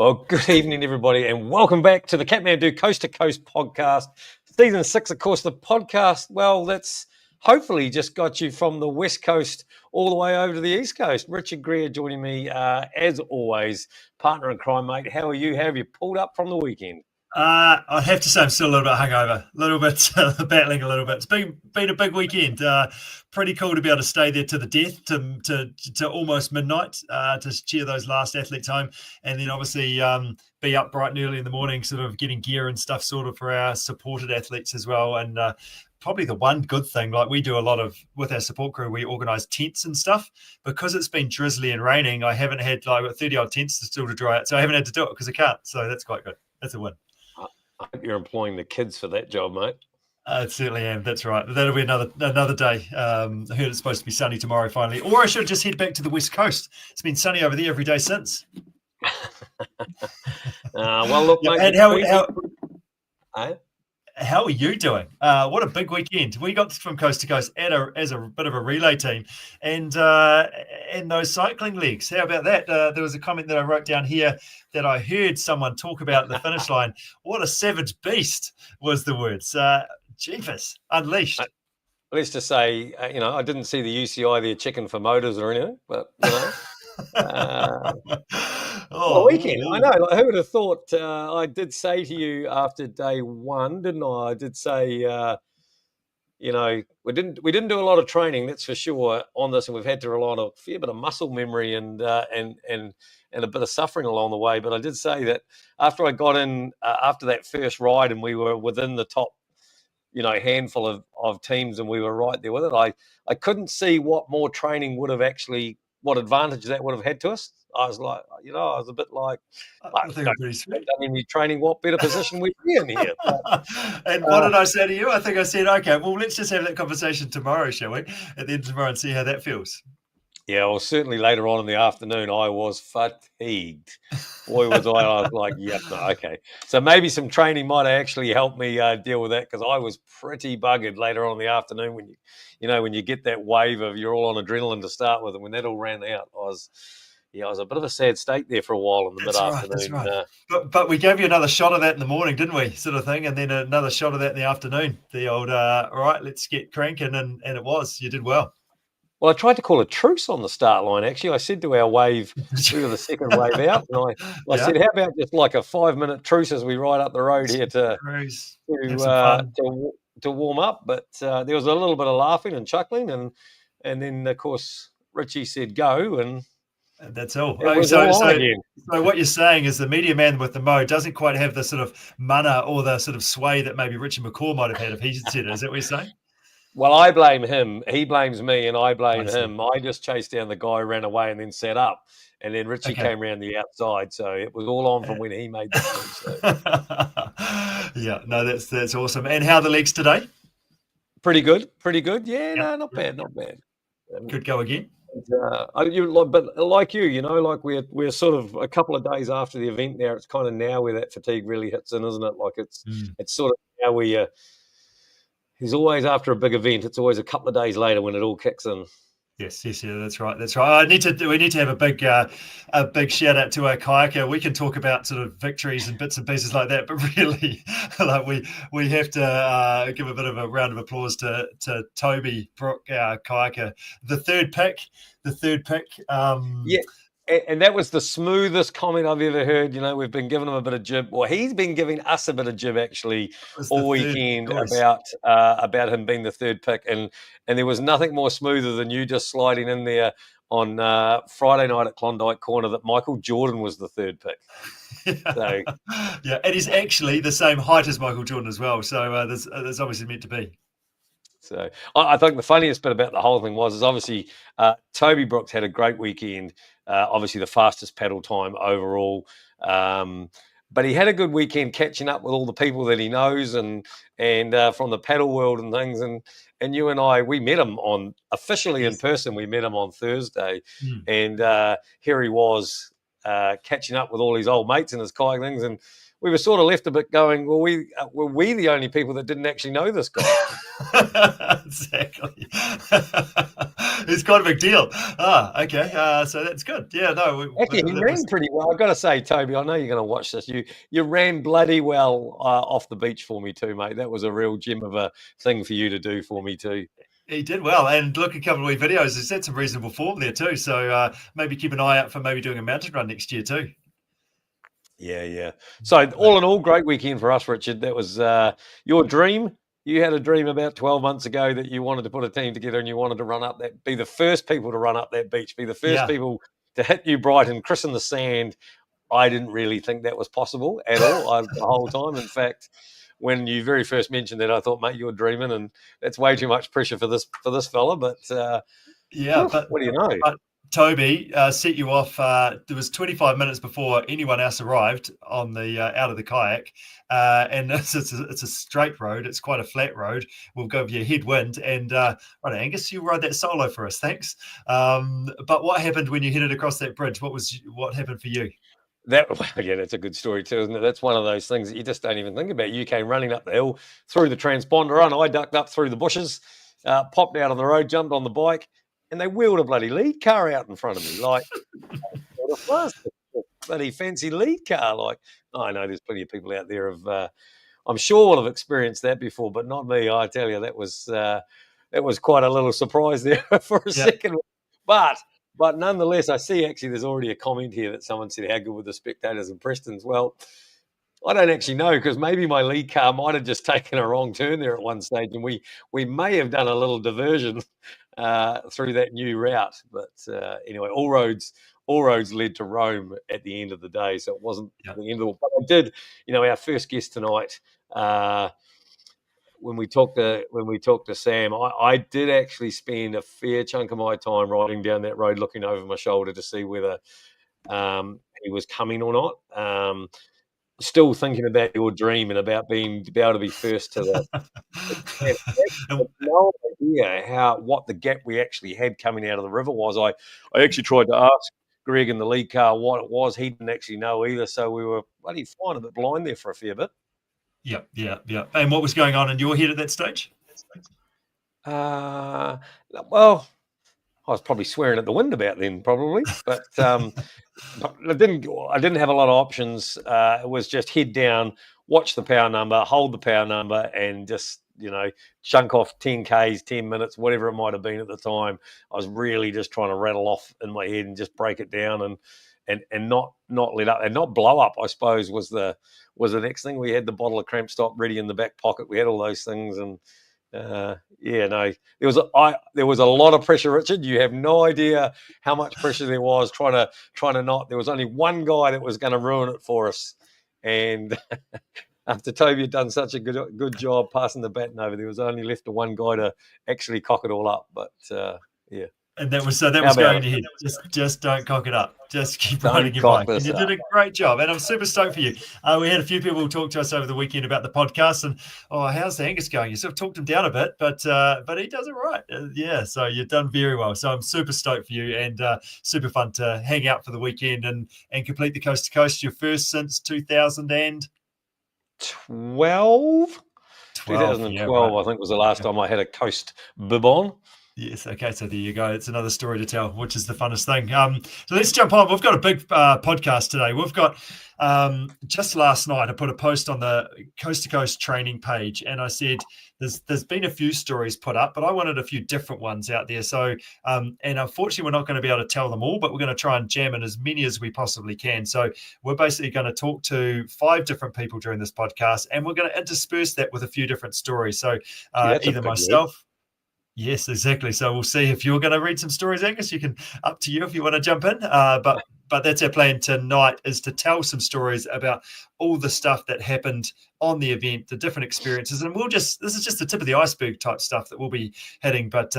Well, good evening, everybody, and welcome back to the Kathmandu Coast to Coast podcast, season 6. Of course, the podcast, well, that's hopefully just got you from the West Coast all the way over to the East Coast. Richard Greer joining me, as always, partner in crime, mate. How are you? How have you pulled up from the weekend? I have to say I'm still a little bit hungover, a little bit battling a little bit. It's been a big weekend. Pretty cool to be able to stay there to the death, to almost midnight, to cheer those last athletes home, and then obviously be up bright and early in the morning, sort of getting gear and stuff sorted for our supported athletes as well. And probably the one good thing, like we do a lot of with our support crew, we organise tents and stuff. Because it's been drizzly and raining, I haven't had like 30 odd tents still to dry out, so I haven't had to do it because I can't. So that's quite good. That's a win. I hope you're employing the kids for that job, mate. I certainly am. That's right. That'll be another day. I heard it's supposed to be sunny tomorrow finally. Or I should just head back to the West Coast. It's been sunny over there every day since. Well, look, yeah, mate. And how are you doing? What a big weekend. We got from coast to coast as a bit of a relay team, and those cycling legs. How about that? There was a comment that I wrote down here that I heard someone talk about at the finish line. What a savage beast was the words. Jeepers, unleashed. Let's just say, I didn't see the UCI there checking for motors or anything, but, weekend. I know. Like, who would have thought? I did say to you after day one, didn't I? I did say, we didn't do a lot of training, that's for sure, on this, and we've had to rely on a fair bit of muscle memory and a bit of suffering along the way. But I did say that after I got in after that first ride, and we were within the top, handful of teams, and we were right there with it. I couldn't see what more training would have actually, what advantage that would have had to us. I was like, I was a bit like, I think I'm pretty sweet. I mean, you're training, what better position we'd be in here? But, and what did I say to you? I think I said, okay, well, let's just have that conversation tomorrow, shall we? At the end of tomorrow, and see how that feels. Yeah, well, certainly later on in the afternoon, I was fatigued. Boy, was I! I was like, yep, no, okay. So maybe some training might have actually helped me deal with that, because I was pretty buggered later on in the afternoon when you get that wave of you're all on adrenaline to start with, and when that all ran out, I was a bit of a sad state there for a while in the mid-afternoon. That's right. But we gave you another shot of that in the morning, didn't we? Sort of thing, and then another shot of that in the afternoon. The old, all right, let's get cranking, and it was. You did well. Well, I tried to call a truce on the start line, actually. I said to our wave, we were the second wave out, and I said, how about just like a 5-minute truce as we ride up the road here to warm up? But there was a little bit of laughing and chuckling, and then, of course, Richie said go, and that's all. So what you're saying is the media man with the mo doesn't quite have the sort of mana or the sort of sway that maybe Richie McCaw might have had if he said it. Is that what you're saying? Well, I blame him. He blames me, and I blame him. I just chased down the guy who ran away and then set up. And then Richie came around the outside. So it was all on from when he made the switch. So. Yeah, no, that's awesome. And how are the legs today? Pretty good. Yeah, no, not bad. Could go again. But like you, like we're sort of a couple of days after the event now. It's kind of now where that fatigue really hits in, isn't it? Like it's sort of now where he's always after a big event. It's always a couple of days later when it all kicks in. Yes, yeah, that's right. We need to have a big shout out to our kayaker. We can talk about sort of victories and bits and pieces like that, but really, like we have to give a bit of a round of applause to Toby Brook, our kayaker, the third pick. Yeah. And that was the smoothest comment I've ever heard. We've been giving him a bit of jib. Well, he's been giving us a bit of jib actually all weekend about him being the third pick. And there was nothing more smoother than you just sliding in there on Friday night at Klondike Corner that Michael Jordan was the third pick. So, yeah, and he's actually the same height as Michael Jordan as well. So there's obviously meant to be. So I think the funniest bit about the whole thing was obviously Toby Brooks had a great weekend. Obviously the fastest paddle time overall. But he had a good weekend catching up with all the people that he knows and from the paddle world and things. And you and I, we met him officially in person. We met him on Thursday. And here he was catching up with all his old mates and his kayak things. And we were sort of left a bit going, well, were we the only people that didn't actually know this guy? Exactly. It's quite a big deal. Okay. So that's good. Yeah, no. Actually, he ran pretty well. I've got to say, Toby, I know you're going to watch this. You ran bloody well off the beach for me too, mate. That was a real gem of a thing for you to do for me too. He did well, and look, a couple of wee videos. He's had some reasonable form there too. So maybe keep an eye out for maybe doing a mountain run next year too. Yeah. So all in all, great weekend for us, Richard. That was your dream. You had a dream about 12 months ago that you wanted to put a team together and you wanted to run up that, be the first people to run up that beach, be the first people to hit New Brighton, christen the sand. I didn't really think that was possible at all the whole time. In fact, when you very first mentioned that, I thought, mate, you're dreaming, and that's way too much pressure for this fella. But what do you know? But Toby set you off. There was 25 minutes before anyone else arrived on the out of the kayak, and it's a straight road. It's quite a flat road. We'll go with your headwind, and right, Angus, you rode that solo for us. Thanks. But what happened when you headed across that bridge? What happened for you? That's a good story too, isn't it? That's one of those things that you just don't even think about. You came running up the hill through the transponder, and I ducked up through the bushes, popped out on the road, jumped on the bike, and they wheeled a bloody lead car out in front of me, like a bloody fancy lead car. Like, I know there's plenty of people out there I'm sure will have experienced that before, but not me. I tell you, that was quite a little surprise there for a second, But nonetheless, I see actually there's already a comment here that someone said, how good were the spectators in Preston's? Well, I don't actually know, because maybe my lead car might have just taken a wrong turn there at one stage, and we may have done a little diversion through that new route. But anyway, all roads led to Rome at the end of the day, so it wasn't the end of it. But I did, our first guest tonight, when we talked to Sam, I did actually spend a fair chunk of my time riding down that road, looking over my shoulder to see whether he was coming or not. Still thinking about your dream and about being able to be first to the. I have no idea what the gap we actually had coming out of the river was. I actually tried to ask Greg in the lead car what it was. He didn't actually know either, so we were bloody flying a bit blind there for a fair bit. Yeah. And what was going on in your head at that stage? Well, I was probably swearing at the wind about then, probably, but I didn't have a lot of options. It was just head down, watch the power number, hold the power number, and just chunk off 10 Ks, 10 minutes, whatever it might have been at the time. I was really just trying to rattle off in my head and just break it down and not let up and not blow up, I suppose, was the next thing. We had the bottle of Cramp Stop ready in the back pocket. We had all those things, and there was a lot of pressure, Richard. You have no idea how much pressure there was trying to not. There was only one guy that was going to ruin it for us, and after Toby had done such a good job passing the baton over, there was only left to one guy to actually cock it all up. But yeah. And that was going ahead. Just don't cock it up. Just keep riding your bike. And you did a great job. And I'm super stoked for you. We had a few people talk to us over the weekend about the podcast, and how's the Angus going? You sort of talked him down a bit, but he does it right. So you've done very well. So I'm super stoked for you, and super fun to hang out for the weekend and complete the coast to coast. Your first since 2012. 2012, I think, was the last time I had a coast bib on. Yes. Okay. So there you go. It's another story to tell, which is the funnest thing. So let's jump on. We've got a big podcast today. We've got just last night, I put a post on the Coast to Coast training page, and I said there's been a few stories put up, but I wanted a few different ones out there. So and unfortunately, we're not going to be able to tell them all, but we're going to try and jam in as many as we possibly can. So we're basically going to talk to 5 different people during this podcast, and we're going to intersperse that with a few different stories. So either myself. Yes, exactly. So we'll see if you're going to read some stories, Angus. You can, up to you if you want to jump in. But that's our plan tonight, is to tell some stories about all the stuff that happened on the event, the different experiences, and this is just the tip of the iceberg type stuff that we'll be hitting. But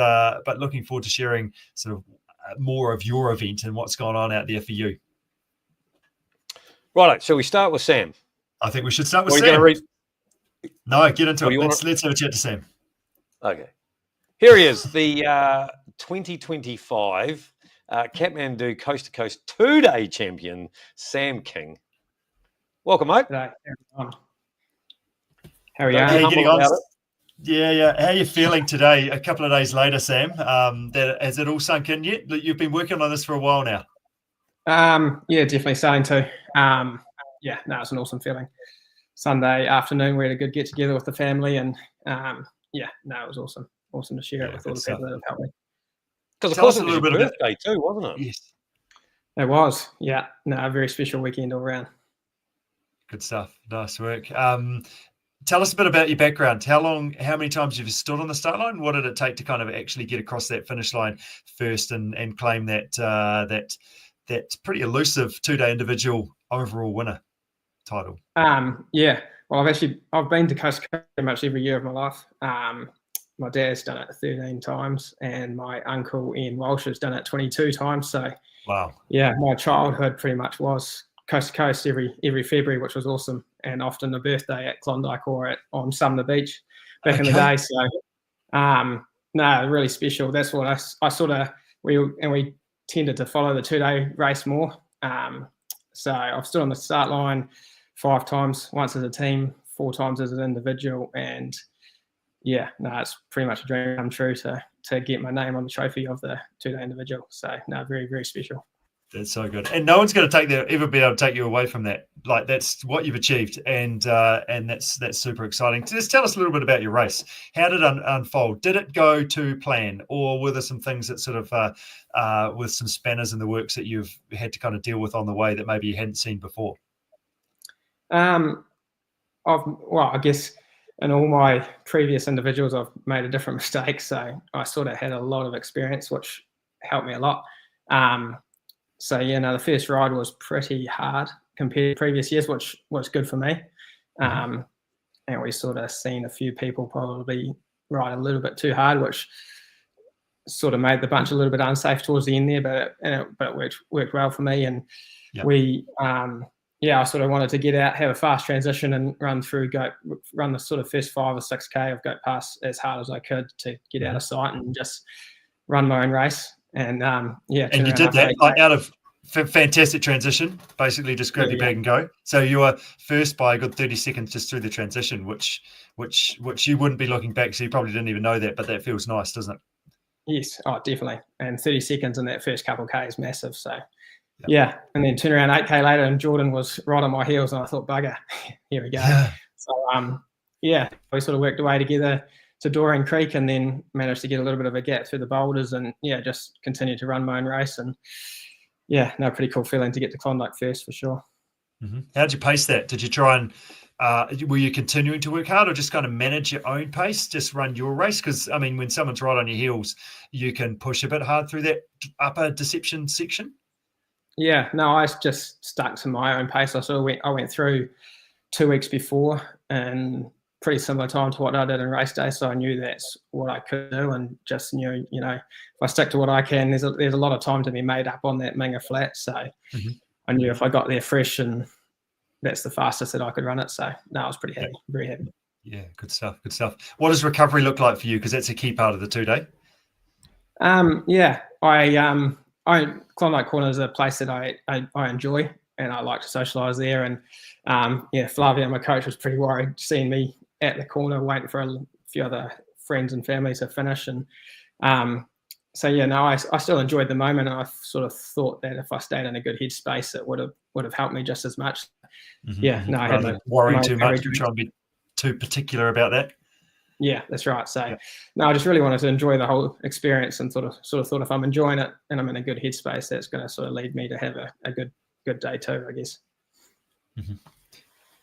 looking forward to sharing sort of more of your event and what's going on out there for you. Right. So we start with Sam. I think we should start with Sam. No, get into it. Let's have a chat to Sam. Okay. Here he is, the 2025 Kathmandu Coast to Coast 2-day champion, Sam King. Welcome, mate. Today. How are you? Don't How be are you getting humble on? about it. Yeah. How are you feeling today, a couple of days later, Sam? Has it all sunk in yet? You've been working on this for a while now. Yeah, definitely starting to. It's an awesome feeling. Sunday afternoon, we had a good get together with the family, and it was awesome. Awesome to share it with all the people that have helped me. Because of course it was your birthday too, wasn't it? Yes. It was. Yeah. No, a very special weekend all around. Good stuff. Nice work. Tell us a bit about your background. How many times have you stood on the start line? What did it take to kind of actually get across that finish line first and claim that pretty elusive 2-day individual overall winner title? Well, I've been to Coast pretty much every year of my life. My dad's done it 13 times, and my uncle Ian Walsh has done it 22 times. So, wow, yeah, my childhood pretty much was coast to coast every February, which was awesome, and often a birthday at Klondike or on Sumner Beach back in the day. So, really special. That's what I sort of we tended to follow the 2-day race more. So I've stood on the start line 5 times, once as a team, 4 times as an individual, and it's pretty much a dream come true to get my name on the trophy of the 2-day individual. So very, very special. That's so good, and no one's going to ever be able to take you away from that. Like, that's what you've achieved, and that's super exciting. Just tell us a little bit about your race. How did it unfold? Did it go to plan, or were there some things that sort of with some spanners in the works that you've had to kind of deal with on the way that maybe you hadn't seen before? I guess in all my previous individuals, I've made a different mistake, so I sort of had a lot of experience, which helped me a lot. The first ride was pretty hard compared to previous years, which was good for me. And we sort of seen a few people probably ride a little bit too hard, which sort of made the bunch a little bit unsafe towards the end there, but it worked well for me. And I sort of wanted to get out, have a fast transition, and run the sort of first 5 or 6K of Goat Pass as hard as I could to get out of sight and just run my own race. And and you did that out of fantastic transition. Basically, just grab your bag and go. So you were first by a good 30 seconds just through the transition, which you wouldn't be looking back. So you probably didn't even know that, but that feels nice, doesn't it? Yes, definitely. And 30 seconds in that first couple of K is massive. So. Yeah, and then turn around 8K later, and Jordan was right on my heels, and I thought, bugger, here we go. So, we sort of worked our way together to Doreen Creek, and then managed to get a little bit of a gap through the boulders, and just continued to run my own race. And pretty cool feeling to get to Klondike first for sure. Mm-hmm. How did you pace that? Did you try and were you continuing to work hard, or just kind of manage your own pace, just run your race? Because I mean, when someone's right on your heels, you can push a bit hard through that upper deception section. Yeah, no, I just stuck to my own pace. I went through 2 weeks before, and pretty similar time to what I did in race day. So I knew that's what I could do, and just knew, if I stick to what I can, there's a lot of time to be made up on that Minga flat. So I knew if I got there fresh, and that's the fastest that I could run it. So I was pretty happy, very happy. Yeah, good stuff. Good stuff. What does recovery look like for you? Because that's a key part of the 2-day. Klondike Corner is a place that I enjoy, and I like to socialise there. And Flavia, my coach, was pretty worried seeing me at the corner waiting for a few other friends and family to finish. And I still enjoyed the moment. And I sort of thought that if I stayed in a good headspace, it would have helped me just as much. I had worrying too much, try and be too particular about that. Yeah, that's right. So, I just really wanted to enjoy the whole experience, and sort of thought if I'm enjoying it and I'm in a good headspace, that's going to sort of lead me to have a good day too, I guess. Mm-hmm.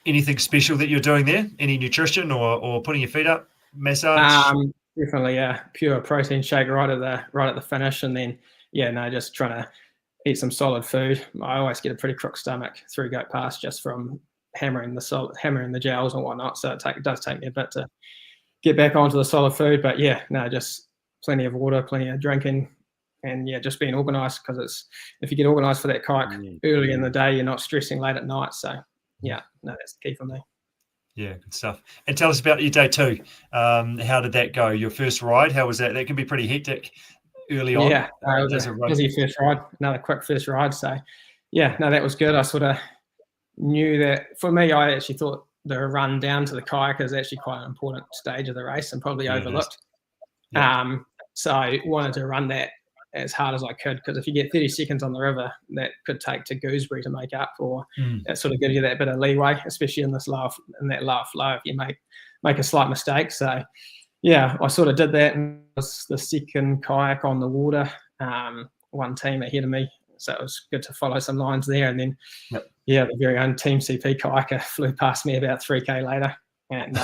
Anything special that you're doing there? Any nutrition or putting your feet up, massage? Definitely, pure protein shake right at the finish, and then just trying to eat some solid food. I always get a pretty crook stomach through Goat Pass just from hammering the gels and whatnot. So it does take me a bit to get back onto the solid food, but just plenty of water, plenty of drinking, and just being organised, because if you get organised for that kayak early in the day, you're not stressing late at night. So that's the key for me. Yeah, good stuff. And tell us about your day 2. How did that go? Your first ride, how was that? That can be pretty hectic early on. Yeah, it was a busy first ride, another quick first ride. So that was good. I sort of knew that for me, I actually thought the run down to the kayak is actually quite an important stage of the race and probably overlooked. So I wanted to run that as hard as I could, because if you get 30 seconds on the river, that could take to Gooseberry to make up, or that sort of gives you that bit of leeway, especially in that lower flow if you make a slight mistake. So yeah, I sort of did that, and it was the second kayak on the water, one team ahead of me, so it was good to follow some lines there. And then the very own Team CP kayaker flew past me about 3k later, and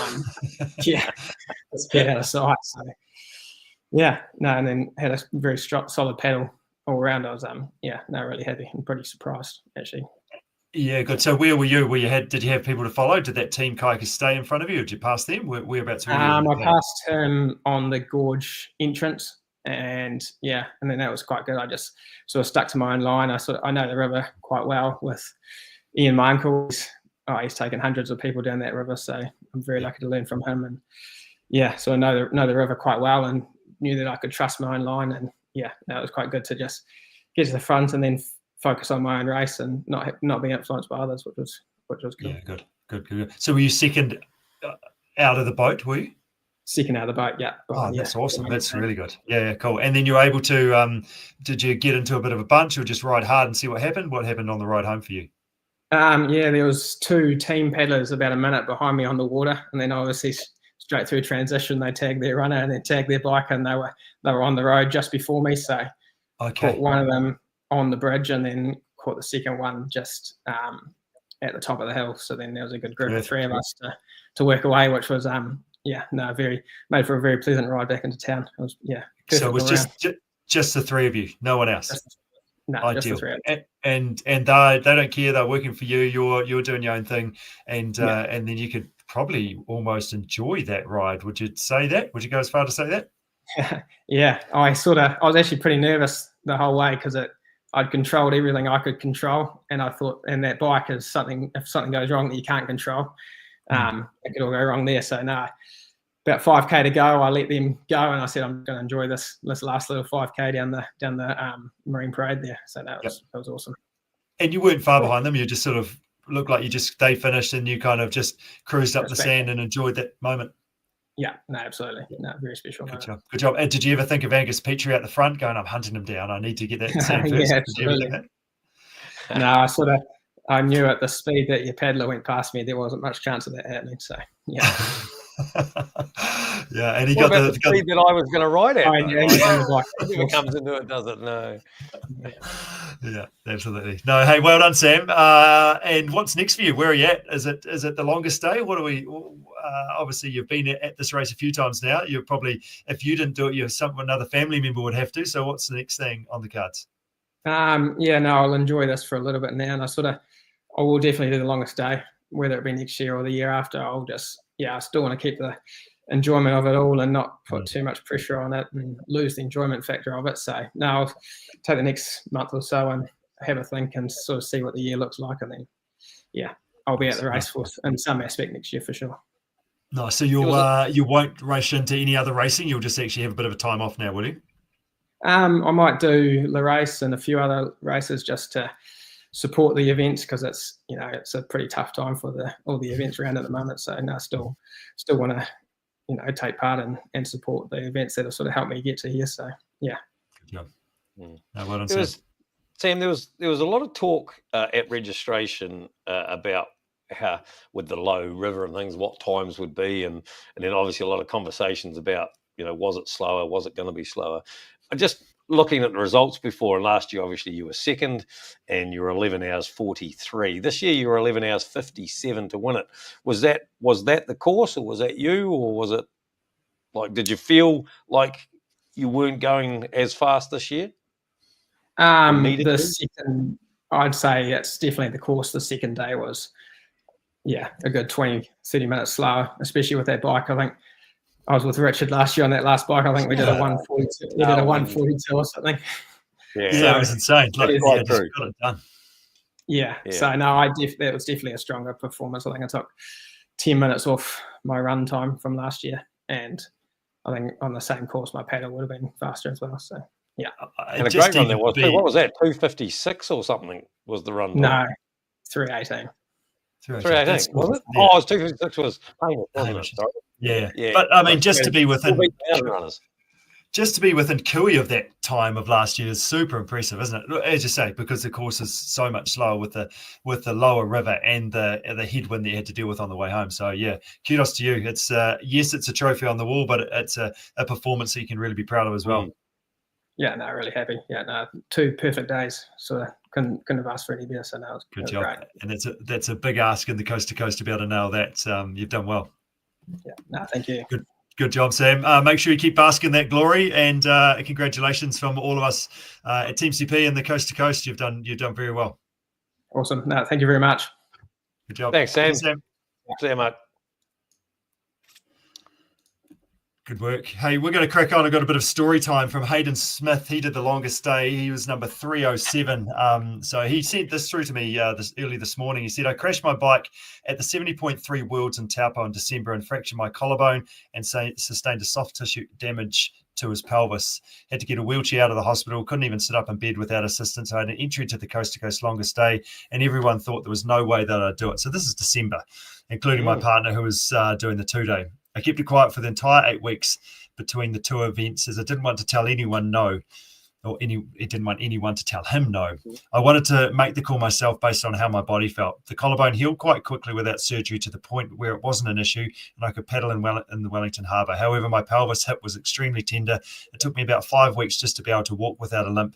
it's a bit out of sight. So and then had a very solid paddle all around. I was really happy and pretty surprised actually. Yeah, good. So where were you? Did you have people to follow? Did that team kayaker stay in front of you, or did you pass them? Whereabouts were you? I passed him on the gorge entrance, and then that was quite good. I just sort of stuck to my own line. I know the river quite well with Ian, my uncle. He's taken hundreds of people down that river, so I'm very lucky to learn from him. And so I know the river quite well, and knew that I could trust my own line. And it was quite good to just get to the front and then focus on my own race and not being influenced by others, which was good. Yeah, good. So were you second out of the boat? Were you second out of the boat? Yeah. That's awesome. That's really good. Yeah, cool. And then you were able to did you get into a bit of a bunch, or just ride hard and see what happened? What happened on the ride home for you? There was two team paddlers about a minute behind me on the water, and then obviously straight through transition they tagged their runner and then tagged their biker, and they were on the road just before me. So caught one of them on the bridge, and then caught the second one just at the top of the hill. So then there was a good group of three of us to work away, which was made for a very pleasant ride back into town. It was So it was just the three of you, no one else. Ideal. Just the three of us. And they don't care. They're working for you. You're doing your own thing, and then you could probably almost enjoy that ride. Would you say that? Would you go as far to say that? I was actually pretty nervous the whole way, because I'd controlled everything I could control, and I thought, and that bike is something, if something goes wrong that you can't control, it could all go wrong there. So about 5k to go, I let them go, and I said I'm going to enjoy this last little 5k down the Marine Parade there. So that was awesome. And you weren't far behind them. You just sort of looked like they finished, and you kind of just cruised up the sand and enjoyed that moment. Yeah, no, absolutely. No, very special. Good job. And did you ever think of Angus Petrie out the front going, I'm hunting him down, I need to get that sand first? Yeah, absolutely. No, I knew at the speed that your paddler went past me, there wasn't much chance of that happening. So, and he got the speed that I was going to ride at. It never comes into it, does it? No. Yeah, absolutely. No, hey, well done, Sam. And what's next for you? Where are you at? Is it the longest day? What do we? Obviously, you've been at this race a few times now. You're probably, if you didn't do it, another family member would have to. So, what's the next thing on the cards? I'll enjoy this for a little bit now, and I will definitely do the longest day, whether it be next year or the year after. I still want to keep the enjoyment of it all and not put too much pressure on it and lose the enjoyment factor of it. So I'll take the next month or so and have a think and sort of see what the year looks like, and then I'll be at the race in some aspect next year for sure. No, so you won't rush into any other racing. You'll just actually have a bit of a time off now, will you? I might do the race and a few other races just to support the events, because it's a pretty tough time for all the events around at the moment. So I still want to take part and support the events that have sort of helped me get to here. So Good job. No, well done, Sam. There was a lot of talk at registration about how, with the low river and things, what times would be, and then obviously a lot of conversations about was it slower, was it going to be slower. Just looking at the results before, and last year obviously you were second and you were 11 hours 43. This year you were 11 hours 57 to win it. Was that the course, or was that you, or was it did you feel like you weren't going as fast this year? The second, I'd say it's definitely the course. The second day was a good 20-30 minutes slower, especially with that bike. I think I was with Richard last year on that last bike. I think we did a 142. We did a 142 or something. Yeah, it was insane. Just got it done. Yeah. So no, that was definitely a stronger performance. I think I took 10 minutes off my run time from last year, and I think on the same course my paddle would have been faster as well. So and a great run there was. What was that? 2:56 or something was the run time? No, 3:18. 318, was it? Oh, it was 256 was Hamish, wasn't it? Sorry. Yeah. But I mean, just to be within runners. Just to be within Cooey of that time of last year is super impressive, isn't it? As you say, because the course is so much slower with the lower river and the headwind that you had to deal with on the way home. So yeah, kudos to you. It's yes, it's a trophy on the wall, but it's a performance that you can really be proud of as well. Yeah, no, really happy. Yeah, no, 2 perfect days. So couldn't have asked for any better. So no, it was job. Great. And that's a big ask in the coast to coast to be able to nail that. You've done well. Yeah, no, thank you. Good job, Sam. Make sure you keep basking that glory, and congratulations from all of us at Team CP and the Coast to Coast. You've done very well. Awesome. No, thank you very much. Good job. Thanks, Sam. Thanks, Sam. See you, mate. Good work. Hey, we're going to crack on. I've got a bit of story time from Hayden Smith. He did the longest day. He was number 307. So he sent this through to me early this morning. He said, I crashed my bike at the 70.3 Worlds in Taupo in December and fractured my collarbone and sustained a soft tissue damage to his pelvis. Had to get a wheelchair out of the hospital. Couldn't even sit up in bed without assistance. I had an entry to the Coast to Coast longest day, and everyone thought there was no way that I'd do it. So this is December, including my partner who was doing the 2-day. I kept it quiet for the entire 8 weeks between the 2 events as I didn't want to tell anyone no, he didn't want anyone to tell him no. I wanted to make the call myself based on how my body felt. The collarbone healed quite quickly without surgery to the point where it wasn't an issue and I could paddle in the Wellington Harbour. However, my pelvis hip was extremely tender. It took me about 5 weeks just to be able to walk without a limp.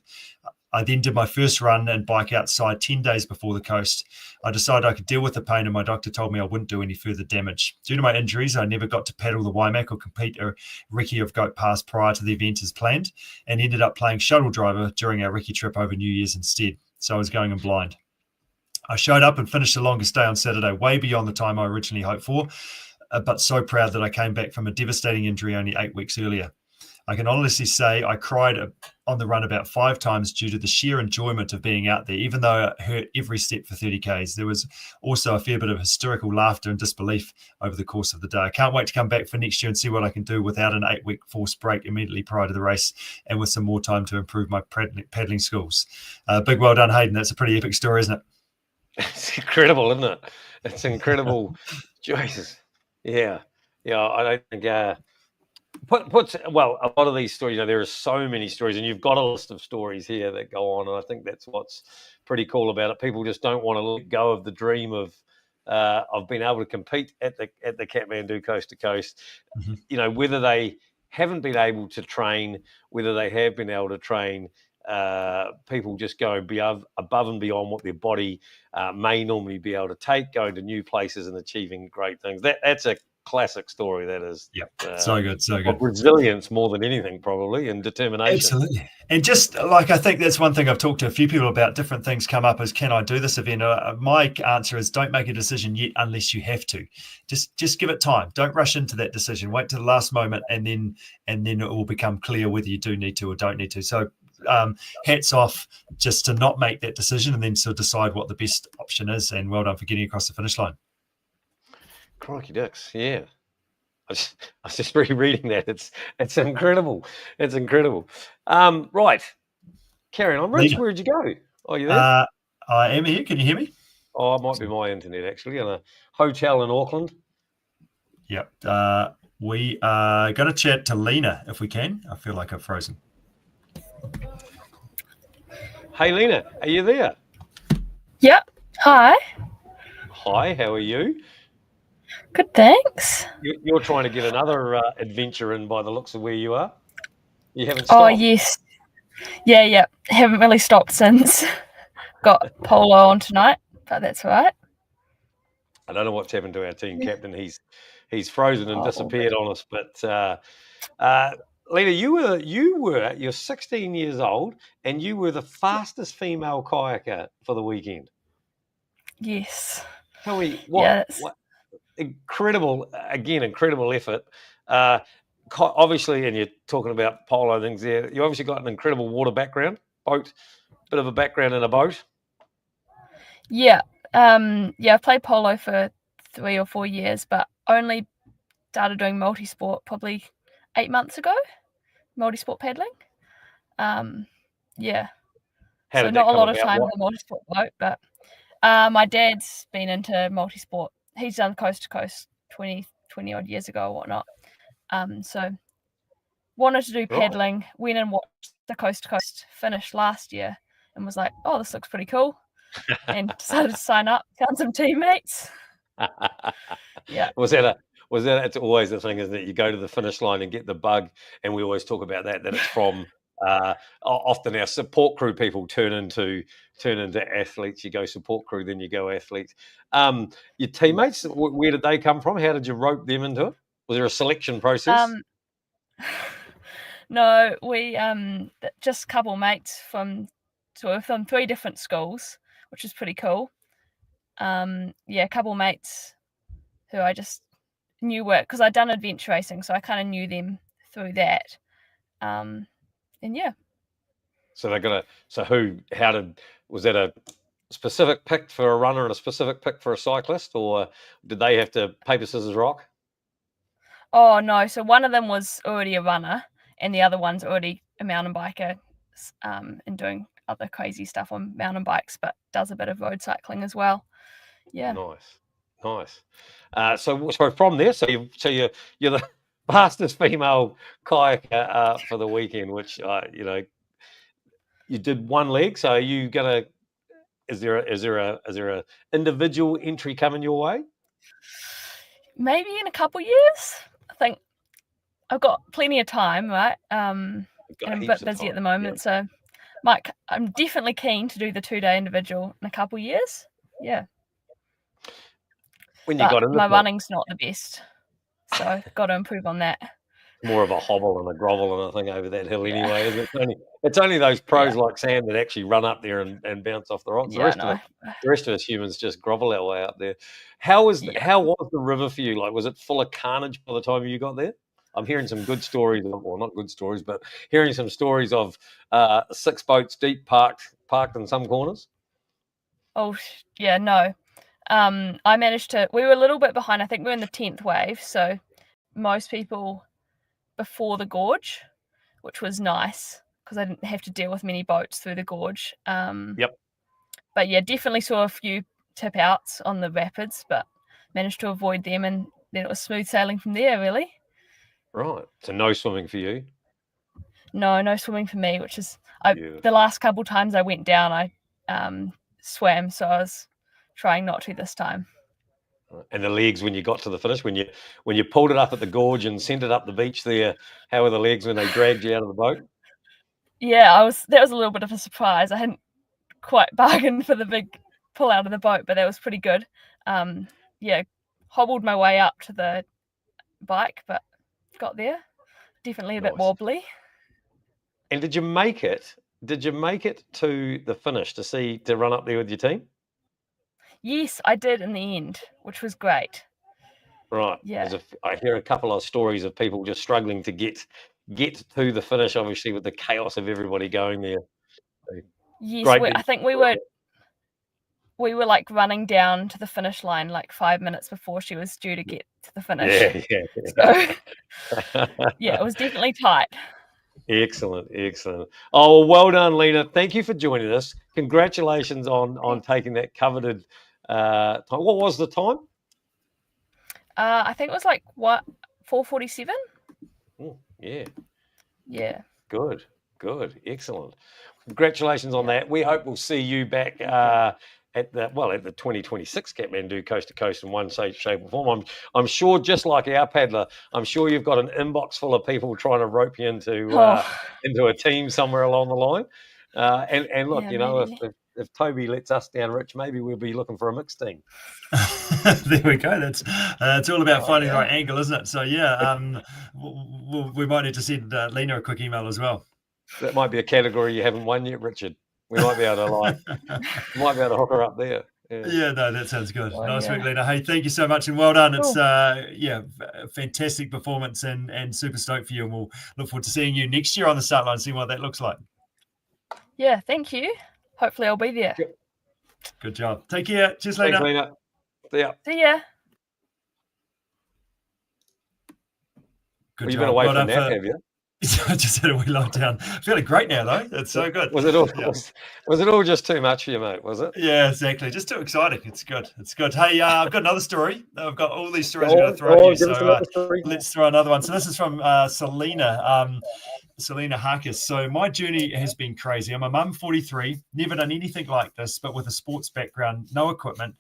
I then did my first run and bike outside 10 days before the coast. I decided I could deal with the pain and my doctor told me I wouldn't do any further damage. Due to my injuries, I never got to paddle the Waimak or compete a recce of Goat Pass prior to the event as planned and ended up playing shuttle driver during our recce trip over New Year's instead. So I was going in blind. I showed up and finished the longest day on Saturday, way beyond the time I originally hoped for, but so proud that I came back from a devastating injury only 8 weeks earlier. I can honestly say I cried on the run about 5 times due to the sheer enjoyment of being out there, even though it hurt every step for 30 Ks. There was also a fair bit of hysterical laughter and disbelief over the course of the day. I can't wait to come back for next year and see what I can do without an 8-week forced break immediately prior to the race and with some more time to improve my paddling skills. Big well done, Hayden. That's a pretty epic story, isn't it? It's incredible, isn't it? It's incredible. Jesus. Yeah. I don't think... Well, a lot of these stories, there are so many stories, and you've got a list of stories here that go on, and I think that's what's pretty cool about it. People just don't want to let go of the dream of being able to compete at the Kathmandu Coast to Coast. Mm-hmm. Whether they haven't been able to train, whether they have been able to train, people just go above and beyond what their body may normally be able to take, going to new places and achieving great things. That's a classic story, that is. So good. Resilience more than anything, probably, and determination. Absolutely. And just like, I think that's one thing I've talked to a few people about. Different things come up as, can I do this event? My answer is, don't make a decision yet unless you have to. Just give it time. Don't rush into that decision. Wait to the last moment, and then it will become clear whether you do need to or don't need to. So hats off just to not make that decision and then to decide what the best option is. And well done for getting across the finish line. Crikey dicks, yeah. I was just rereading that. It's incredible. It's incredible. Right. Carrying on. Rich, where'd you go? Oh, you there? I am here. Can you hear me? Oh, it might be my internet, actually, in a hotel in Auckland. Yep. We are going to chat to Lena, if we can. I feel like I've frozen. Hey, Lena, are you there? Yep. Hi. Hi, how are you? Good, thanks. You're trying to get another adventure in by the looks of where you are. You haven't stopped. Oh, yes. Yeah. Haven't really stopped since. Got polo on tonight, but that's all right. I don't know what's happened to our team captain. He's frozen and disappeared on us. But Lena, you're 16 years old and you were the fastest female kayaker for the weekend. Yes. Tell me what incredible effort. Obviously, and you're talking about polo things there, you obviously got an incredible water background, bit of a background in a boat. Yeah. I played polo for 3 or 4 years, but only started doing multi-sport probably 8 months ago, multi-sport paddling. So not a lot of time in the multi-sport boat, but My dad's been into multi-sport. He's done coast to coast 20 odd years ago or whatnot. So wanted to do paddling, went and watched the coast to coast finish last year and was like, oh, this looks pretty cool. And decided to sign up, found some teammates. Yeah. Was that it's always the thing, isn't it? You go to the finish line and get the bug, and we always talk about that it's from often our support crew people turn into athletes. You go support crew, then you go athletes. Your teammates, where did they come from? How did you rope them into it? Was there a selection process? No, we just a couple mates from 3 different schools, which is pretty cool. A couple mates who I just knew work because I'd done adventure racing, so I kind of knew them through that. And yeah. So was that a specific pick for a runner and a specific pick for a cyclist, or did they have to paper, scissors, rock? Oh no, so one of them was already a runner and the other one's already a mountain biker and doing other crazy stuff on mountain bikes, but does a bit of road cycling as well. Yeah. Nice. So from there, you're the fastest female kayaker for the weekend, which you did one leg. So are you gonna? Is there a individual entry coming your way? Maybe in a couple years. I think I've got plenty of time, right? And I'm a bit busy at the moment, so I'm definitely keen to do the 2-day individual in a couple years. Yeah. My running's not the best, so I've got to improve on that. More of a hobble and a grovel and a thing over that hill anyway, isn't it? It's only those pros like Sam that actually run up there and bounce off the rocks. The rest of us humans just grovel our way up there. How was the river for you? Like, was it full of carnage by the time you got there? I'm hearing some good stories, well, not good stories, but hearing some stories of 6 boats deep parked in some corners. Oh yeah, no. I managed to. We were a little bit behind. I think we were in the 10th wave, so most people before the gorge, which was nice because I didn't have to deal with many boats through the gorge. Yep. But yeah, definitely saw a few tip outs on the rapids, but managed to avoid them, and then it was smooth sailing from there, really. Right. So no swimming for you? No swimming for me, which is the last couple times I went down, I swam, so I was trying not to this time. And the legs when you got to the finish, when you pulled it up at the gorge and sent it up the beach there, how were the legs when they dragged you out of the boat? Yeah, that was a little bit of a surprise. I hadn't quite bargained for the big pull out of the boat, but that was pretty good. Hobbled my way up to the bike, but got there. Definitely a bit wobbly. And did you make it? Did you make it to the finish to run up there with your team? Yes, I did in the end, which was great. Right. Yeah. I hear a couple of stories of people just struggling to get to the finish, obviously with the chaos of everybody going there. Yes, I think we were like running down to the finish line like 5 minutes before she was due to get to the finish. Yeah. So, yeah, it was definitely tight. Excellent. Oh, well done, Lena. Thank you for joining us. Congratulations on taking that coveted time. What was the time? I think it was like 4:47. Yeah. Yeah. Good. Excellent. Congratulations on that. We hope we'll see you back at the 2026 Kathmandu Coast to Coast in one shape or form. I'm sure, just like our paddler, I'm sure you've got an inbox full of people trying to rope you into a team somewhere along the line. And look, if Toby lets us down, Rich, maybe we'll be looking for a mixed team. There we go. That's it's all about finding the right angle, isn't it? So we might need to send Lena a quick email as well. That might be a category you haven't won yet, Richard. We might be able to hook her up there. Yeah, no, that sounds good. Nice work, Lena. Hey, thank you so much and well done. Cool. It's fantastic performance and super stoked for you. And we'll look forward to seeing you next year on the start line, seeing what that looks like. Yeah, thank you. Hopefully I'll be there. Good job. Take care. Cheers, Lena. Thanks, Lena. See ya. Good job. You've been away from that, have you? I just had a wee lockdown. Feeling great now though. It's so good. Was it all? Yeah. Was it all just too much for you, mate? Was it? Yeah, exactly. Just too exciting. It's good. It's good. Hey, I've got another story. I've got all these stories I'm going to throw at you. Give us So another story. let's throw another one. So this is from Selena. Selena Harkis. So my journey has been crazy. I'm a mum, 43, never done anything like this, but with a sports background, no equipment.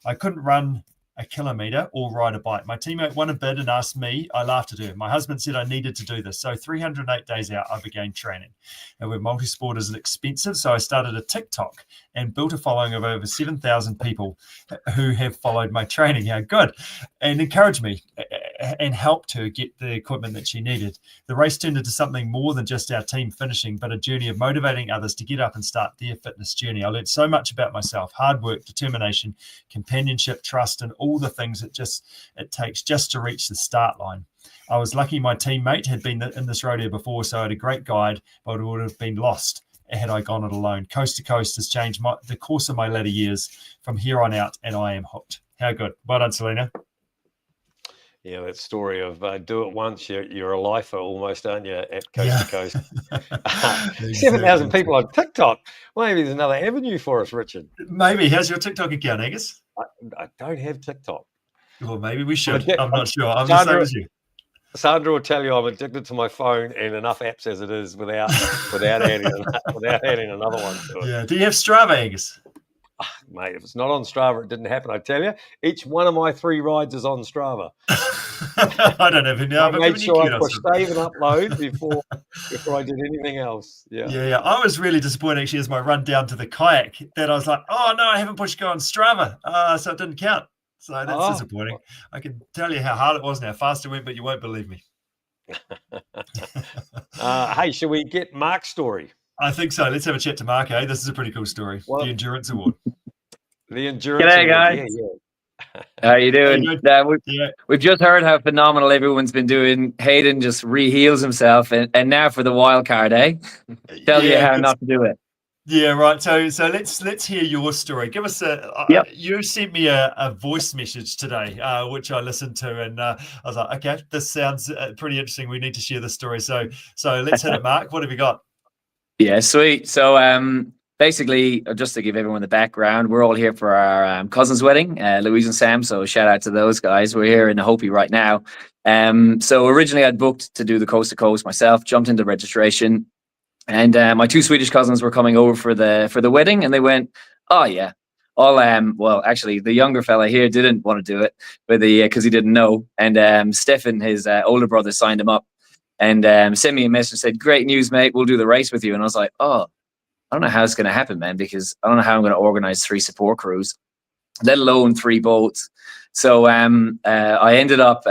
I couldn't run a kilometre or ride a bike. My teammate won a bid and asked me. I laughed at her. My husband said I needed to do this. So 308 days out, I began training. And with multi-sport is expensive, so I started a TikTok and built a following of over 7,000 people who have followed my training. How good. And encouraged me and helped her get the equipment that she needed. The race turned into something more than just our team finishing, but a journey of motivating others to get up and start their fitness journey. I learned so much about myself: hard work, determination, companionship, trust, and all the things it takes just to reach the start line. I was lucky my teammate had been in this rodeo before, so I had a great guide, but it would have been lost had I gone it alone. Coast to Coast has changed the course of my latter years from here on out, and I am hooked. How good. Well done, Selena. Yeah, that story of do it once, you're a lifer almost, aren't you, at Coast to Coast? 7,000 people on TikTok. Maybe there's another avenue for us, Richard. Maybe. How's your TikTok account, Angus? I don't have TikTok. Well, maybe we should. I'm not sure. I'm the same as you. Sandra will tell you I'm addicted to my phone and enough apps as it is without adding another one to it. Yeah. Do you have Strava, Angus? Mate, if it's not on Strava, it didn't happen. I tell you, each one of my 3 rides is on Strava. I don't have it now. I made sure I pushed save and upload before I did anything else. Yeah. I was really disappointed actually as my run down to the kayak that I was like, oh no, I haven't pushed go on Strava, so it didn't count. So that's disappointing. I can tell you how hard it was and how fast it went, but you won't believe me. Hey, should we get Mark's story? I think so. Let's have a chat to Mark. This is a pretty cool story. The Endurance Award. The Endurance G'day, Award. guys. Yeah. How you doing? We've just heard how phenomenal everyone's been doing. Hayden just re-heals himself, and now for the wild card, eh? Tell you how not to do it. Yeah, right. So let's hear your story. Give us you sent me a voice message today, which I listened to, and I was like, okay, this sounds pretty interesting. We need to share this story. So let's hit it, Mark. What have you got? Yeah, sweet. So basically, just to give everyone the background, we're all here for our cousin's wedding, Louise and Sam. So shout out to those guys. We're here in the Hopi right now. So originally I'd booked to do the Coast to Coast myself, jumped into registration. And my 2 Swedish cousins were coming over for the wedding, and they went, "Oh yeah, well, actually, the younger fella here didn't want to do it, but because he didn't know." And Stefan, his older brother, signed him up, and sent me a message and said, "Great news, mate. We'll do the race with you." And I was like, "Oh, I don't know how it's going to happen, man, because I don't know how I'm going to organize 3 support crews, let alone 3 boats." So I ended up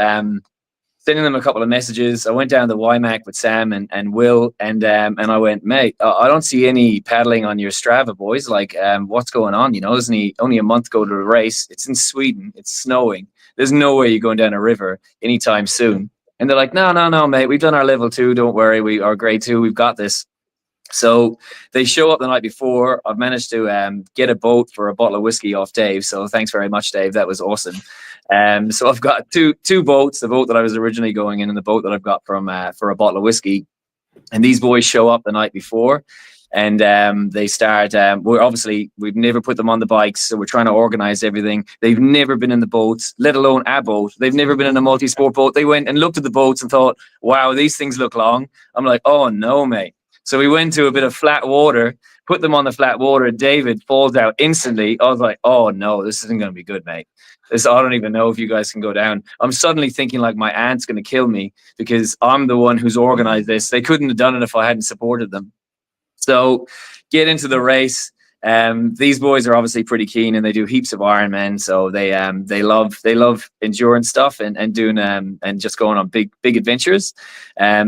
sending them a couple of messages. I went down to WIMAC with Sam and Will, and I went, "Mate, I don't see any paddling on your Strava, boys. Like, what's going on? You know, there's only a month to go to the race. It's in Sweden. It's snowing. There's no way you're going down a river anytime soon." And they're like, no, mate. We've done our level 2. Don't worry. We are grade 2. We've got this. So they show up the night before. I've managed to get a boat for a bottle of whiskey off Dave. So thanks very much, Dave. That was awesome. So I've got two boats, the boat that I was originally going in and the boat that I've got from for a bottle of whiskey. And these boys show up the night before, and they start. We've never put them on the bikes, so we're trying to organize everything. They've never been in the boats, let alone a boat. They've never been in a multi-sport boat. They went and looked at the boats and thought, "Wow, these things look long." I'm like, "Oh no, mate." So we went to a bit of flat water, put them on the flat water. David falls out instantly. I was like, "Oh no, this isn't going to be good, mate. I don't even know if you guys can go down." I'm suddenly thinking like my aunt's going to kill me because I'm the one who's organized this. They couldn't have done it if I hadn't supported them. So get into the race. These boys are obviously pretty keen, and they do heaps of Ironman. So they love endurance stuff and doing and just going on big adventures.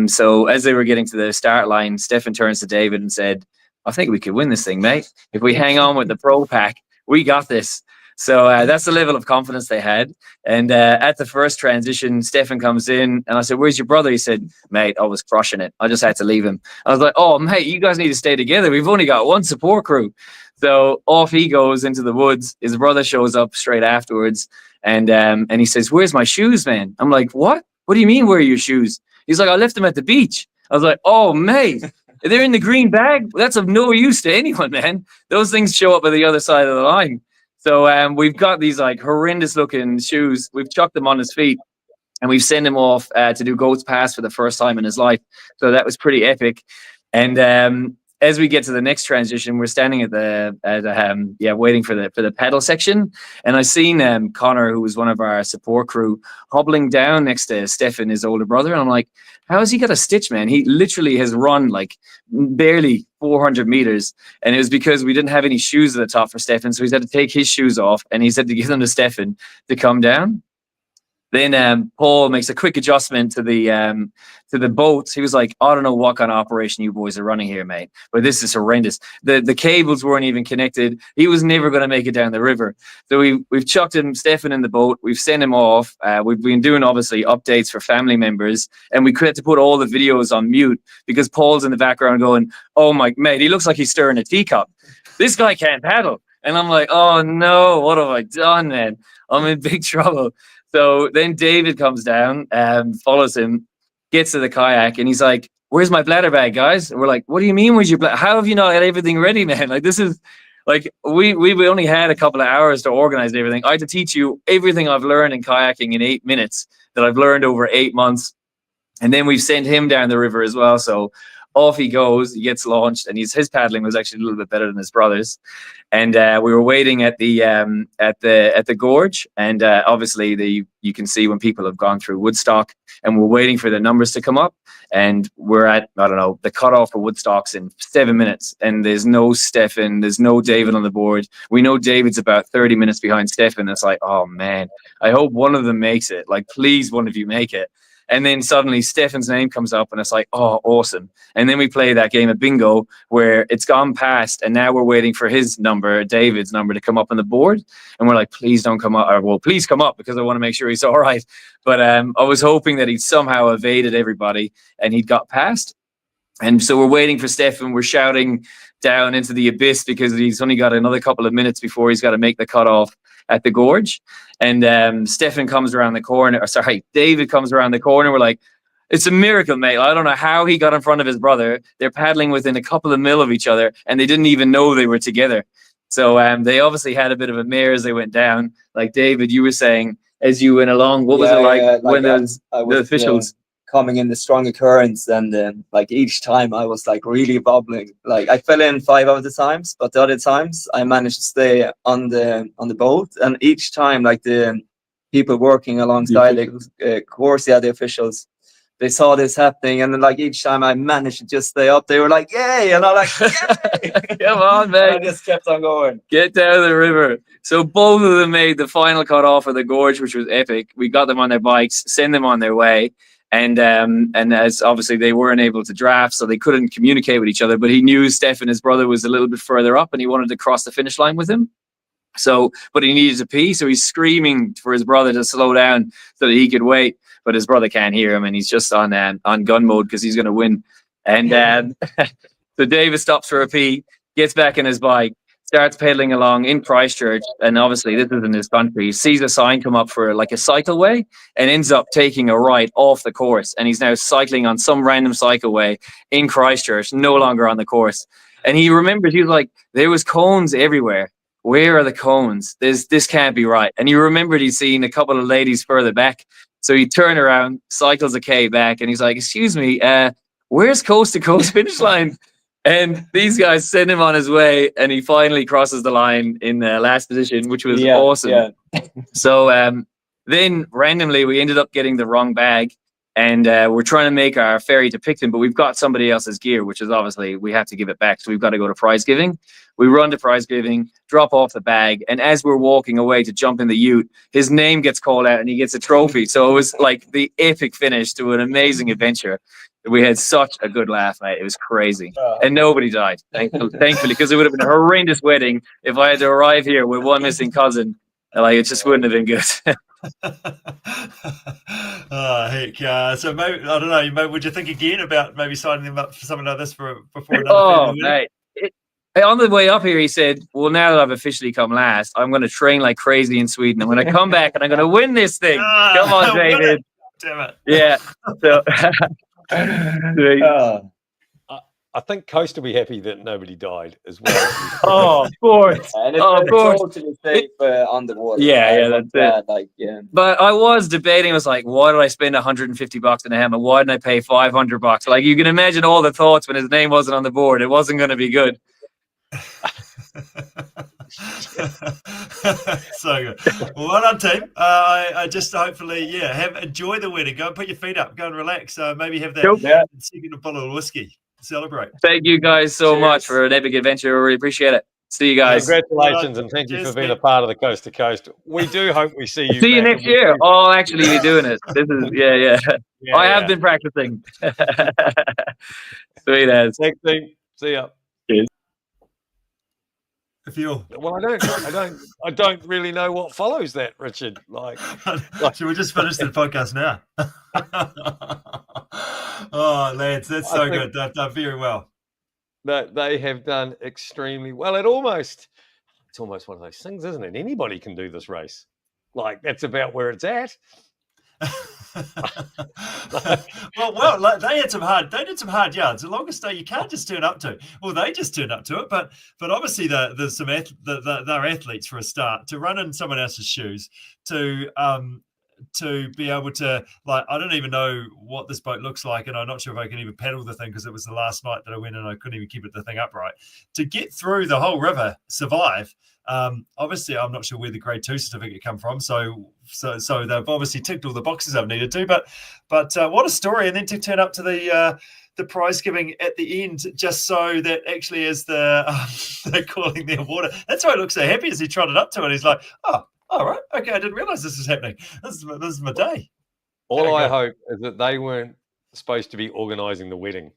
So as they were getting to the start line, Stefan turns to David and said, "I think we could win this thing, mate. If we hang on with the pro pack, we got this." So that's the level of confidence they had. And at the first transition, Stefan comes in, and I said, "Where's your brother?" He said, "Mate, I was crushing it. I just had to leave him." I was like, "Oh, mate, you guys need to stay together. We've only got 1 support crew." So off he goes into the woods. His brother shows up straight afterwards, and he says, "Where's my shoes, man?" I'm like, "What? What do you mean, where are your shoes?" He's like, "I left them at the beach." I was like, oh, mate, they're in the green bag. That's of no use to anyone, man. Those things show up at the other side of the line. So we've got these like horrendous looking shoes. We've chucked them on his feet and we've sent him off to do Goats Pass for the first time in his life. So that was pretty epic. And as we get to the next transition, we're standing waiting for the pedal section, and I seen Connor, who was one of our support crew, hobbling down next to Stefan, his older brother, and I'm like, how has he got a stitch, man? He literally has run like barely 400 meters, and it was because we didn't have any shoes at the top for Stefan, so he's had to take his shoes off, and he said to give them to Stefan to come down. Then Paul makes a quick adjustment to the boats. He was like, I don't know what kind of operation you boys are running here, mate, but this is horrendous. The cables weren't even connected. He was never going to make it down the river. So we've chucked Stefan in the boat. We've sent him off. We've been doing, obviously, updates for family members, and we had to put all the videos on mute because Paul's in the background going, oh, my, mate, he looks like he's stirring a teacup. This guy can't paddle. And I'm like, oh, no, what have I done, man? I'm in big trouble. So then David comes down, follows him, gets to the kayak, and he's like, where's my bladder bag, guys? And we're like, what do you mean, where's your bladder? How have you not had everything ready, man? Like, this is, like, we only had a couple of hours to organize everything. I had to teach you everything I've learned in kayaking in 8 minutes that I've learned over 8 months. And then we've sent him down the river as well. So off he goes, he gets launched, and his paddling was actually a little bit better than his brother's. And we were waiting at the gorge, and obviously you can see when people have gone through Woodstock, and we're waiting for the numbers to come up, and we're at, I don't know, the cutoff for Woodstock's in 7 minutes, and there's no Stefan, there's no David on the board. We know David's about 30 minutes behind Stefan. It's like, oh man, I hope one of them makes it. Like, please, one of you make it. And then suddenly Stefan's name comes up and it's like, oh, awesome. And then we play that game of bingo where it's gone past and now we're waiting for his number, David's number, to come up on the board. And we're like, please don't come up, or well, please come up because I want to make sure he's all right. But I was hoping that he'd somehow evaded everybody and he'd got past. And so we're waiting for Stefan. We're shouting down into the abyss because he's only got another couple of minutes before he's got to make the cutoff at the gorge. And Stefan comes around the corner, David comes around the corner. We're like, it's a miracle, mate. I don't know how he got in front of his brother. They're paddling within a couple of mil of each other and they didn't even know they were together. So they obviously had a bit of a mare as they went down. Like David, you were saying, as you went along, what was it like when the officials... coming in the stronger currents, and like each time I was like really wobbling. Like I fell in 5 of the times, but the other times I managed to stay on the boat. And each time, like the people working alongside the course, the officials, they saw this happening, and then like each time I managed to just stay up, they were like, "Yay!" And I'm like, "Yay!" Come on, man! I just kept on going. Get down the river. So both of them made the final cut off of the gorge, which was epic. We got them on their bikes, send them on their way. And as obviously they weren't able to draft, so they couldn't communicate with each other. But he knew Stefan, his brother, was a little bit further up, and he wanted to cross the finish line with him. So, but he needed to pee, so he's screaming for his brother to slow down so that he could wait. But his brother can't hear him, and he's just on gun mode because he's going to win. And so David stops for a pee, gets back in his bike, starts pedaling along in Christchurch, and obviously this is in his country. He sees a sign come up for like a cycleway and ends up taking a right off the course. And he's now cycling on some random cycleway in Christchurch, no longer on the course. And he remembers, he was like, there was cones everywhere. Where are the cones? This can't be right. And he remembered he'd seen a couple of ladies further back. So he turned around, cycles a K back, and he's like, excuse me, where's coast to coast finish line? And these guys send him on his way, and he finally crosses the line in last position, which was awesome. Yeah. So then randomly we ended up getting the wrong bag, and we're trying to make our ferry to Picton, but we've got somebody else's gear, which is obviously we have to give it back. So we've got to go to prize giving. We run to prize giving, drop off the bag, and as we're walking away to jump in the ute, his name gets called out and he gets a trophy. So it was like the epic finish to an amazing adventure. We had such a good laugh, mate. It was crazy. And nobody died, thankfully, because it would have been a horrendous wedding if I had to arrive here with one missing cousin. Like, it just wouldn't have been good. Oh, heck. So maybe, I don't know, maybe would you think again about maybe signing them up for something like this before another family mate. On the way up here, he said, well, now that I've officially come last, I'm going to train like crazy in Sweden. I'm going to come back and I'm going to win this thing. Come on, David. Damn it. Yeah. So... I think Coast will be happy that nobody died as well. Oh, of course. And it's, Of it's course. totally safe on the water. Yeah, that's it. Like, yeah. But I was debating. I was like, why did I spend $150 on a helmet? Why didn't I pay $500? Like, you can imagine all the thoughts when his name wasn't on the board. It wasn't going to be good. So good. Well done, team. I just hopefully, enjoy the wedding. Go and put your feet up. Go and relax. Maybe have that second bottle of whiskey to celebrate. Thank you guys so much for an epic adventure. I really appreciate it. See you guys. Congratulations, and thank you for being a part of the Coast to Coast. We do hope we see you. See you next year. I'll actually be doing it. This is yeah. I have been practicing. Sweet as. Thanks, team. See ya. Cheers. Well, I don't really know what follows that, Richard. Like should we just finish the podcast now? Oh, lads, that's so good. They've done very well. They have done extremely well. It's almost one of those things, isn't it? Anybody can do this race. Like, that's about where it's at. well, they did some hard yards. The longest day you can't just turn up to. Well, they just turned up to it, but obviously there's some they're athletes for a start. To run in someone else's shoes, to be able to, like, I don't even know what this boat looks like, and I'm not sure if I can even paddle the thing because it was the last night that I went and I couldn't even keep the thing upright. To get through the whole river, survive. Obviously, I'm not sure where the grade 2 certificate come from. So they've obviously ticked all the boxes I've needed to. But what a story! And then to turn up to the prize giving at the end, just so that actually as they're calling their water, that's why he looks so happy as he trotted up to it. He's like, oh, all right, okay, I didn't realize this was happening. This is my day. All I hope is that they weren't supposed to be organising the wedding.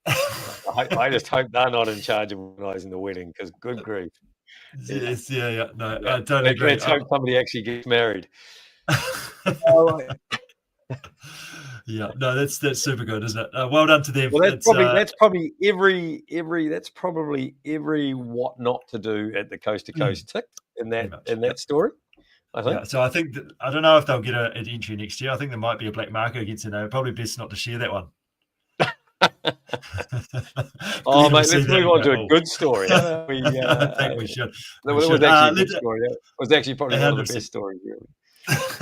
I just hope they're not in charge of organising the wedding, because good grief. Yes, yeah. No, I totally agree. Let's hope somebody actually gets married. Yeah, no, that's super good, isn't it? Well done to them. Well, that's probably every what not to do at the Coast to Coast tick in that story. I think. Yeah, so I think that, I don't know if they'll get an entry next year. I think there might be a black marker against it. Probably best not to share that one. Oh, mate, let's move on to a good story. I think we should. That was actually a good story. It was actually probably 100%. One of the best stories, really.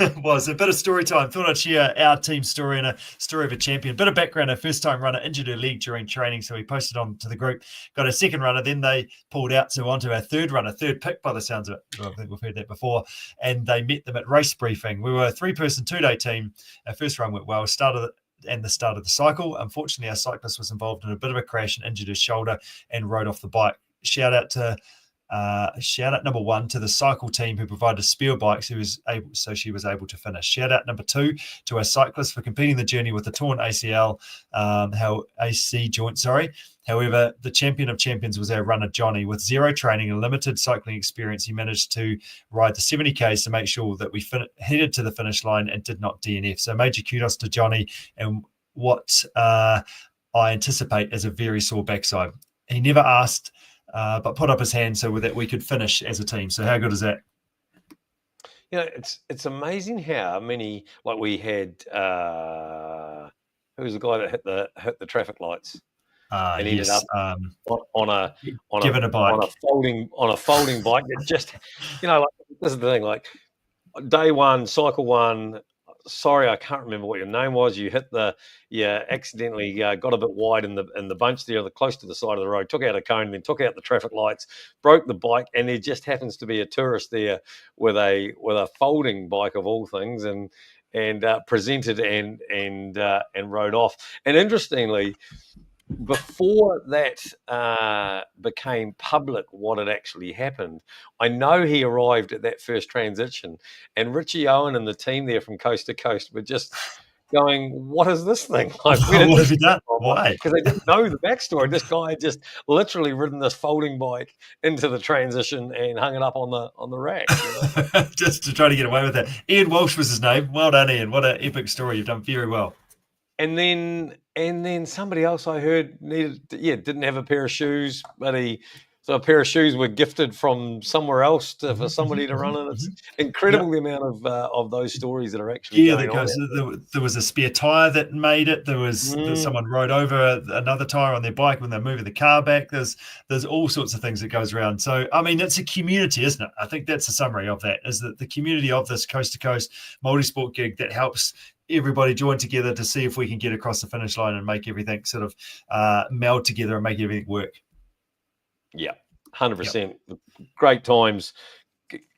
It was a bit of story time. Thought I'd share our team story and a story of a champion. Bit of background: a first-time runner injured her leg during training, so we posted on to the group. Got a second runner, then they pulled out, so onto our third runner, third pick by the sounds of it. I think we've heard that before. And they met them at race briefing. We were a 3-person 2-day team. Our first run went well. The start of the cycle. Unfortunately, our cyclist was involved in a bit of a crash and injured his shoulder and rode off the bike. Shout out number 1 to the cycle team who provided spare bikes, she was able to finish. Shout out number 2 to our cyclist for completing the journey with a torn AC joint. However, the champion of champions was our runner Johnny. With zero training and limited cycling experience, he managed to ride the 70Ks to make sure that we headed to the finish line and did not DNF. So major kudos to Johnny and what I anticipate as a very sore backside. He never asked, but put up his hand so that we could finish as a team. So how good is that? You know, it's amazing how many, like we had, who was the guy that hit the traffic lights? And ended up on a folding bike. It just, like, this is the thing. Like, day one, cycle one. Sorry, I can't remember what your name was. You accidentally got a bit wide in the bunch there, close to the side of the road. Took out a cone, then took out the traffic lights, broke the bike, and there just happens to be a tourist there with a folding bike of all things, and presented and rode off. And interestingly, before that became public what had actually happened, I know he arrived at that first transition, and Richie Owen and the team there from Coast to Coast were just going, what is this thing? Like, what have you done? Why? Because they didn't know the backstory. This guy had just literally ridden this folding bike into the transition and hung it up on the rack. Just to try to get away with it. Ian Walsh was his name. Well done, Ian. What an epic story. You've done very well. And then somebody else I heard didn't have a pair of shoes, but he So a pair of shoes were gifted from somewhere else for somebody to run in. It's incredible the amount of those stories that are actually going on. There was a spare tire that made it. There was someone rode over another tire on their bike when they're moving the car back. There's all sorts of things that goes around. So I mean, it's a community, isn't it? I think that's a summary of that. Is that the community of this coast to coast multi-sport gig that helps everybody join together to see if we can get across the finish line and make everything sort of meld together and make everything work. Yeah, 100%. Great times.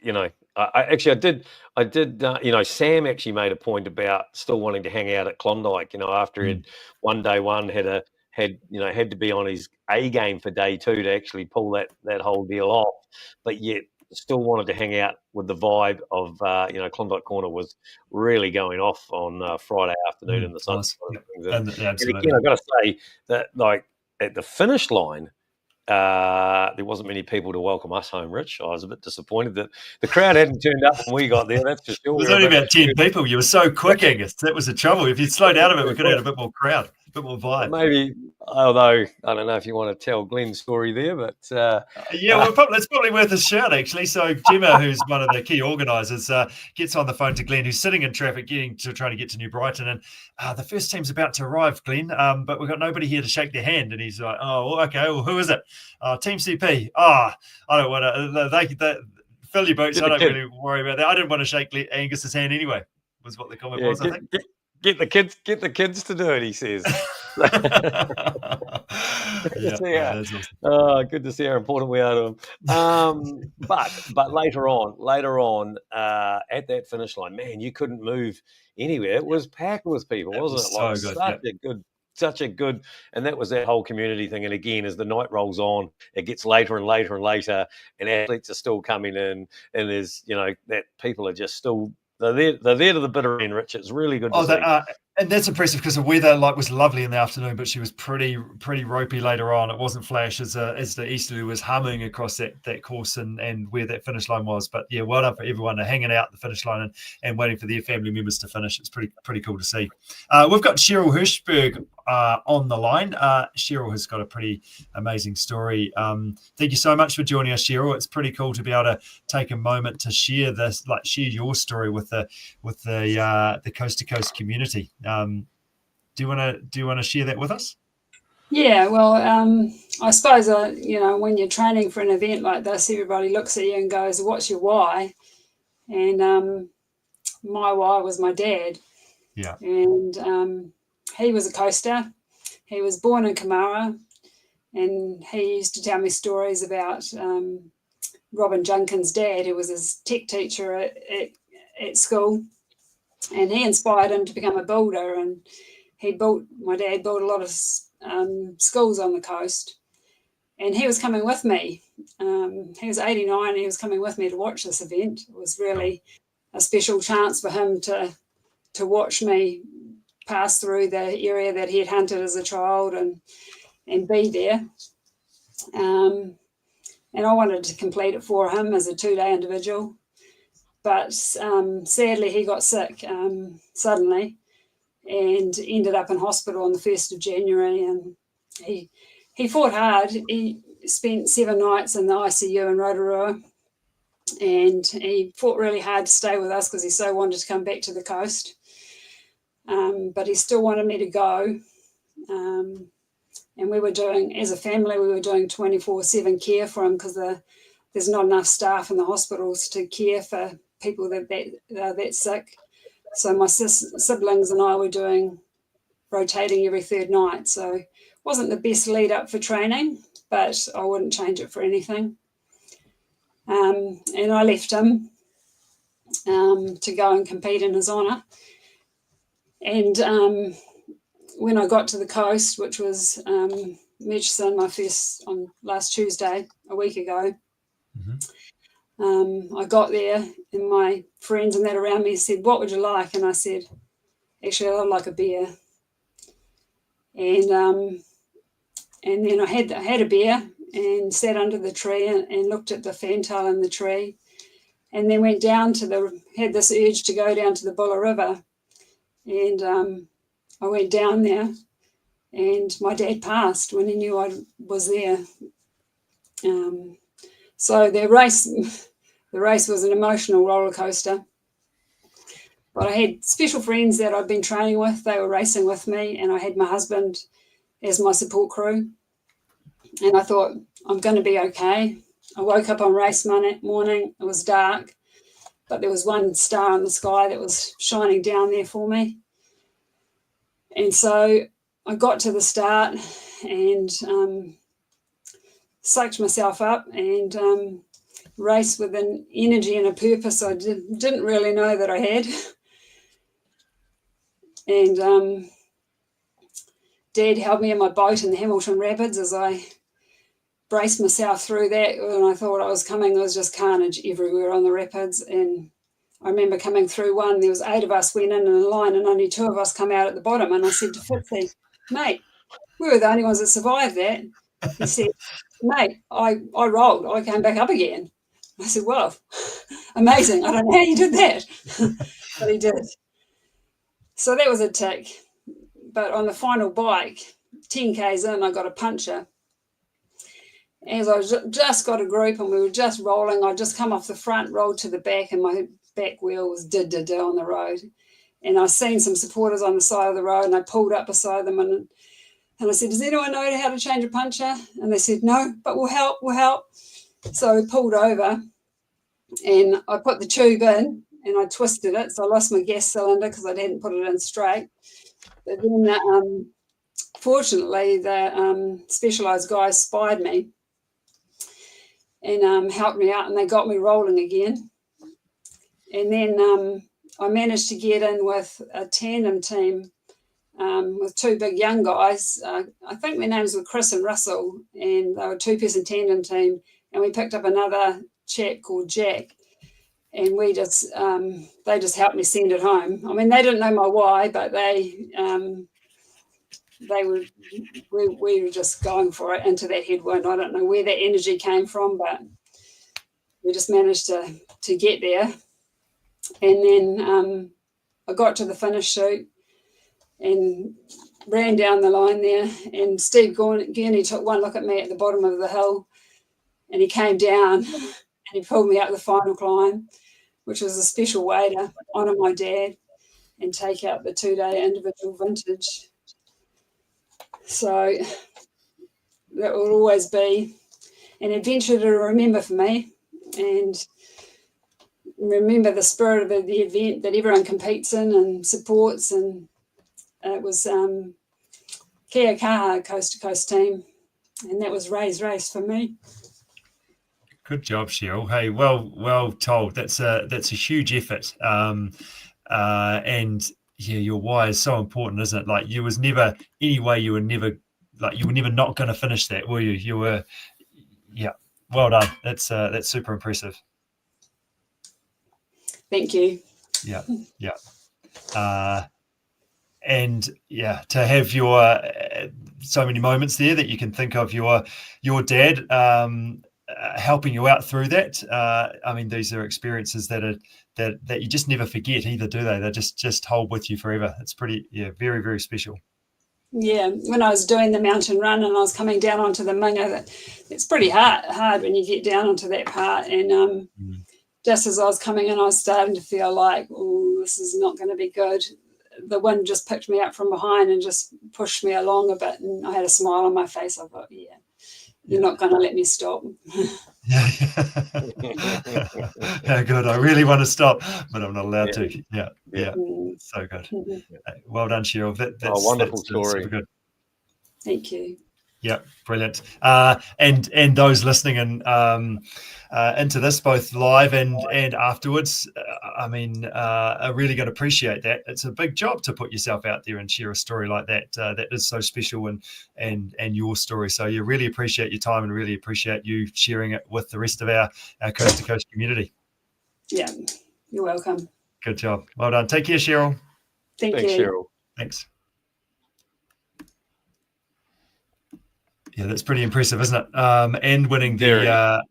You know, I did. You know, Sam actually made a point about still wanting to hang out at Klondike. You know, after he'd won day one, had to be on his A game for day two to actually pull that whole deal off, but yet still wanted to hang out with the vibe of Klondike Corner was really going off on Friday afternoon in the sun. And again, I've got to say that, like, at the finish line, there wasn't many people to welcome us home, Rich. I was a bit disappointed that the crowd hadn't turned up when we got there. That's for sure. It was only about 10 people. You were so quick, Angus. That was the trouble. If you'd slowed down a bit, we could have had a bit more crowd, a bit more vibe. Maybe, although I don't know if you want to tell Glenn's story there, but it's probably worth a shout, actually. So Gemma, who's one of the key organisers, gets on the phone to Glenn, who's sitting in traffic, trying to get to New Brighton, and the first team's about to arrive, Glenn, but we've got nobody here to shake their hand. And he's like, "Oh, okay. Well, who is it? Team CP. I don't want to. They fill your boots. I don't really worry about that. I didn't want to shake Angus's hand anyway." Was what the comment was. I think. Get the kids to do it. He says. Good to see how important we are to them. But later on, at that finish line, man, you couldn't move anywhere. It was packed with people, wasn't it? Such a good, and that was that whole community thing. And again, as the night rolls on, it gets later and later and later, and athletes are still coming in, and there's, that people are just still. They're there to the bitter end, Rich. It's really good to see. And that's impressive because the weather was lovely in the afternoon, but she was pretty ropey later on. It wasn't flash as the easterly was humming across that course and where that finish line was. But yeah, well done for everyone hanging out the finish line and waiting for their family members to finish. It's pretty cool to see. We've got Cheryl Hirschberg on the line. Cheryl has got a pretty amazing story. Thank you so much for joining us, Cheryl. It's pretty cool to be able to take a moment to share your story with the coast to coast community. Do you want to share that with us? Yeah, well, I suppose when you're training for an event like this, everybody looks at you and goes, "What's your why?" And my why was my dad. Yeah. And he was a coaster. He was born in Kamara, and he used to tell me stories about Robin Junkin's dad, who was his tech teacher at school. And he inspired him to become a builder, and my dad built a lot of schools on the coast, and he was coming with me. He was 89, and he was coming with me to watch this event. It was really a special chance for him to watch me pass through the area that he had hunted as a child and be there. And I wanted to complete it for him as a 2-day individual. But sadly, he got sick suddenly and ended up in hospital on the 1st of January. And he fought hard. He spent 7 nights in the ICU in Rotorua. And he fought really hard to stay with us because he so wanted to come back to the coast. But he still wanted me to go. And we were doing, as a family, 24/7 care for him because there's not enough staff in the hospitals to care for people that are that sick. So my siblings and I were rotating every 3rd night. So it wasn't the best lead up for training, but I wouldn't change it for anything. And I left him to go and compete in his honour. And when I got to the coast, which was Murchison, my first on last Tuesday, a week ago, I got there and my friends and that around me said, "What would you like?" And I said, "Actually, I'd like a beer." And then I had a beer and sat under the tree and looked at the fantail in the tree, and then went down had this urge to go down to the Buller River, and I went down there, and my dad passed when he knew I was there. So the race was an emotional roller coaster. But I had special friends that I'd been training with. They were racing with me, and I had my husband as my support crew. And I thought, I'm going to be okay. I woke up on race morning. It was dark, but there was one star in the sky that was shining down there for me. And so I got to the start and psyched myself up and raced with an energy and a purpose I didn't really know that I had. And Dad held me in my boat in the Hamilton Rapids as I braced myself through that. When I thought I was coming, there was just carnage everywhere on the rapids. And I remember coming through one, there was 8 of us went in a line and only 2 of us come out at the bottom. And I said to Fitzy, mate, we were the only ones that survived that. He said, mate, I rolled. I came back up again. I said, well, amazing. I don't know how you did that. But he did. So that was a tick. But on the final bike, 10 Ks in, I got a puncture. As I just got a group and we were just rolling, I'd just come off the front, rolled to the back, and my back wheel was did on the road. And I seen some supporters on the side of the road, and I pulled up beside them and I said, does anyone know how to change a puncture? And they said, no, but we'll help. So I pulled over and I put the tube in and I twisted it. So I lost my gas cylinder because I hadn't put it in straight. But then fortunately, the specialised guys spied me and helped me out, and they got me rolling again. And then I managed to get in with a tandem team with 2 big young guys. I think their names were Chris and Russell, and they were a 2-person tandem team. And we picked up another chap called Jack, and we just they just helped me send it home. I mean, they didn't know my why, but we were just going for it into that headwind. I don't know where that energy came from, but we just managed to get there. And then I got to the finish chute and ran down the line there. And Steve Gurney took one look at me at the bottom of the hill, and he came down and he pulled me up the final climb, which was a special way to honour my dad and take out the 2-day individual vintage. So that will always be an adventure to remember for me, and remember the spirit of the event that everyone competes in and supports. And it was Kia Kaha Coast to Coast team, and that was Ray's race for me. Good job, Cheryl. Hey, well told. That's a huge effort. And yeah, your why is so important, isn't it? Like, you was never any way you were never not going to finish that, were you? You were, yeah. Well done. That's super impressive. Thank you. Yeah. And yeah, to have your so many moments there that you can think of your dad helping you out through that. I mean, these are experiences that you just never forget either, do they? They just hold with you forever. It's pretty, very, very special. Yeah, when I was doing the mountain run and I was coming down onto the Minga, it's pretty hard when you get down onto that part. And just as I was coming in, I was starting to feel like, oh, this is not going to be good. The wind just picked me up from behind and just pushed me along a bit, and I had a smile on my face. I thought, you're not going to let me stop. Yeah, good. I really want to stop, but I'm not allowed to. Yeah. So good. Well done, Cheryl. That's a wonderful story. Super good. Thank you. Yeah, brilliant. And those listening into this, both live and afterwards, I mean, are really going to appreciate that. It's a big job to put yourself out there and share a story like that. That is so special, and your story. So you really appreciate your time and really appreciate you sharing it with the rest of our Coast to Coast community. Yeah, you're welcome. Good job. Well done. Take care, Cheryl. Thanks, Cheryl. Thanks. Yeah, that's pretty impressive, isn't it? And winning the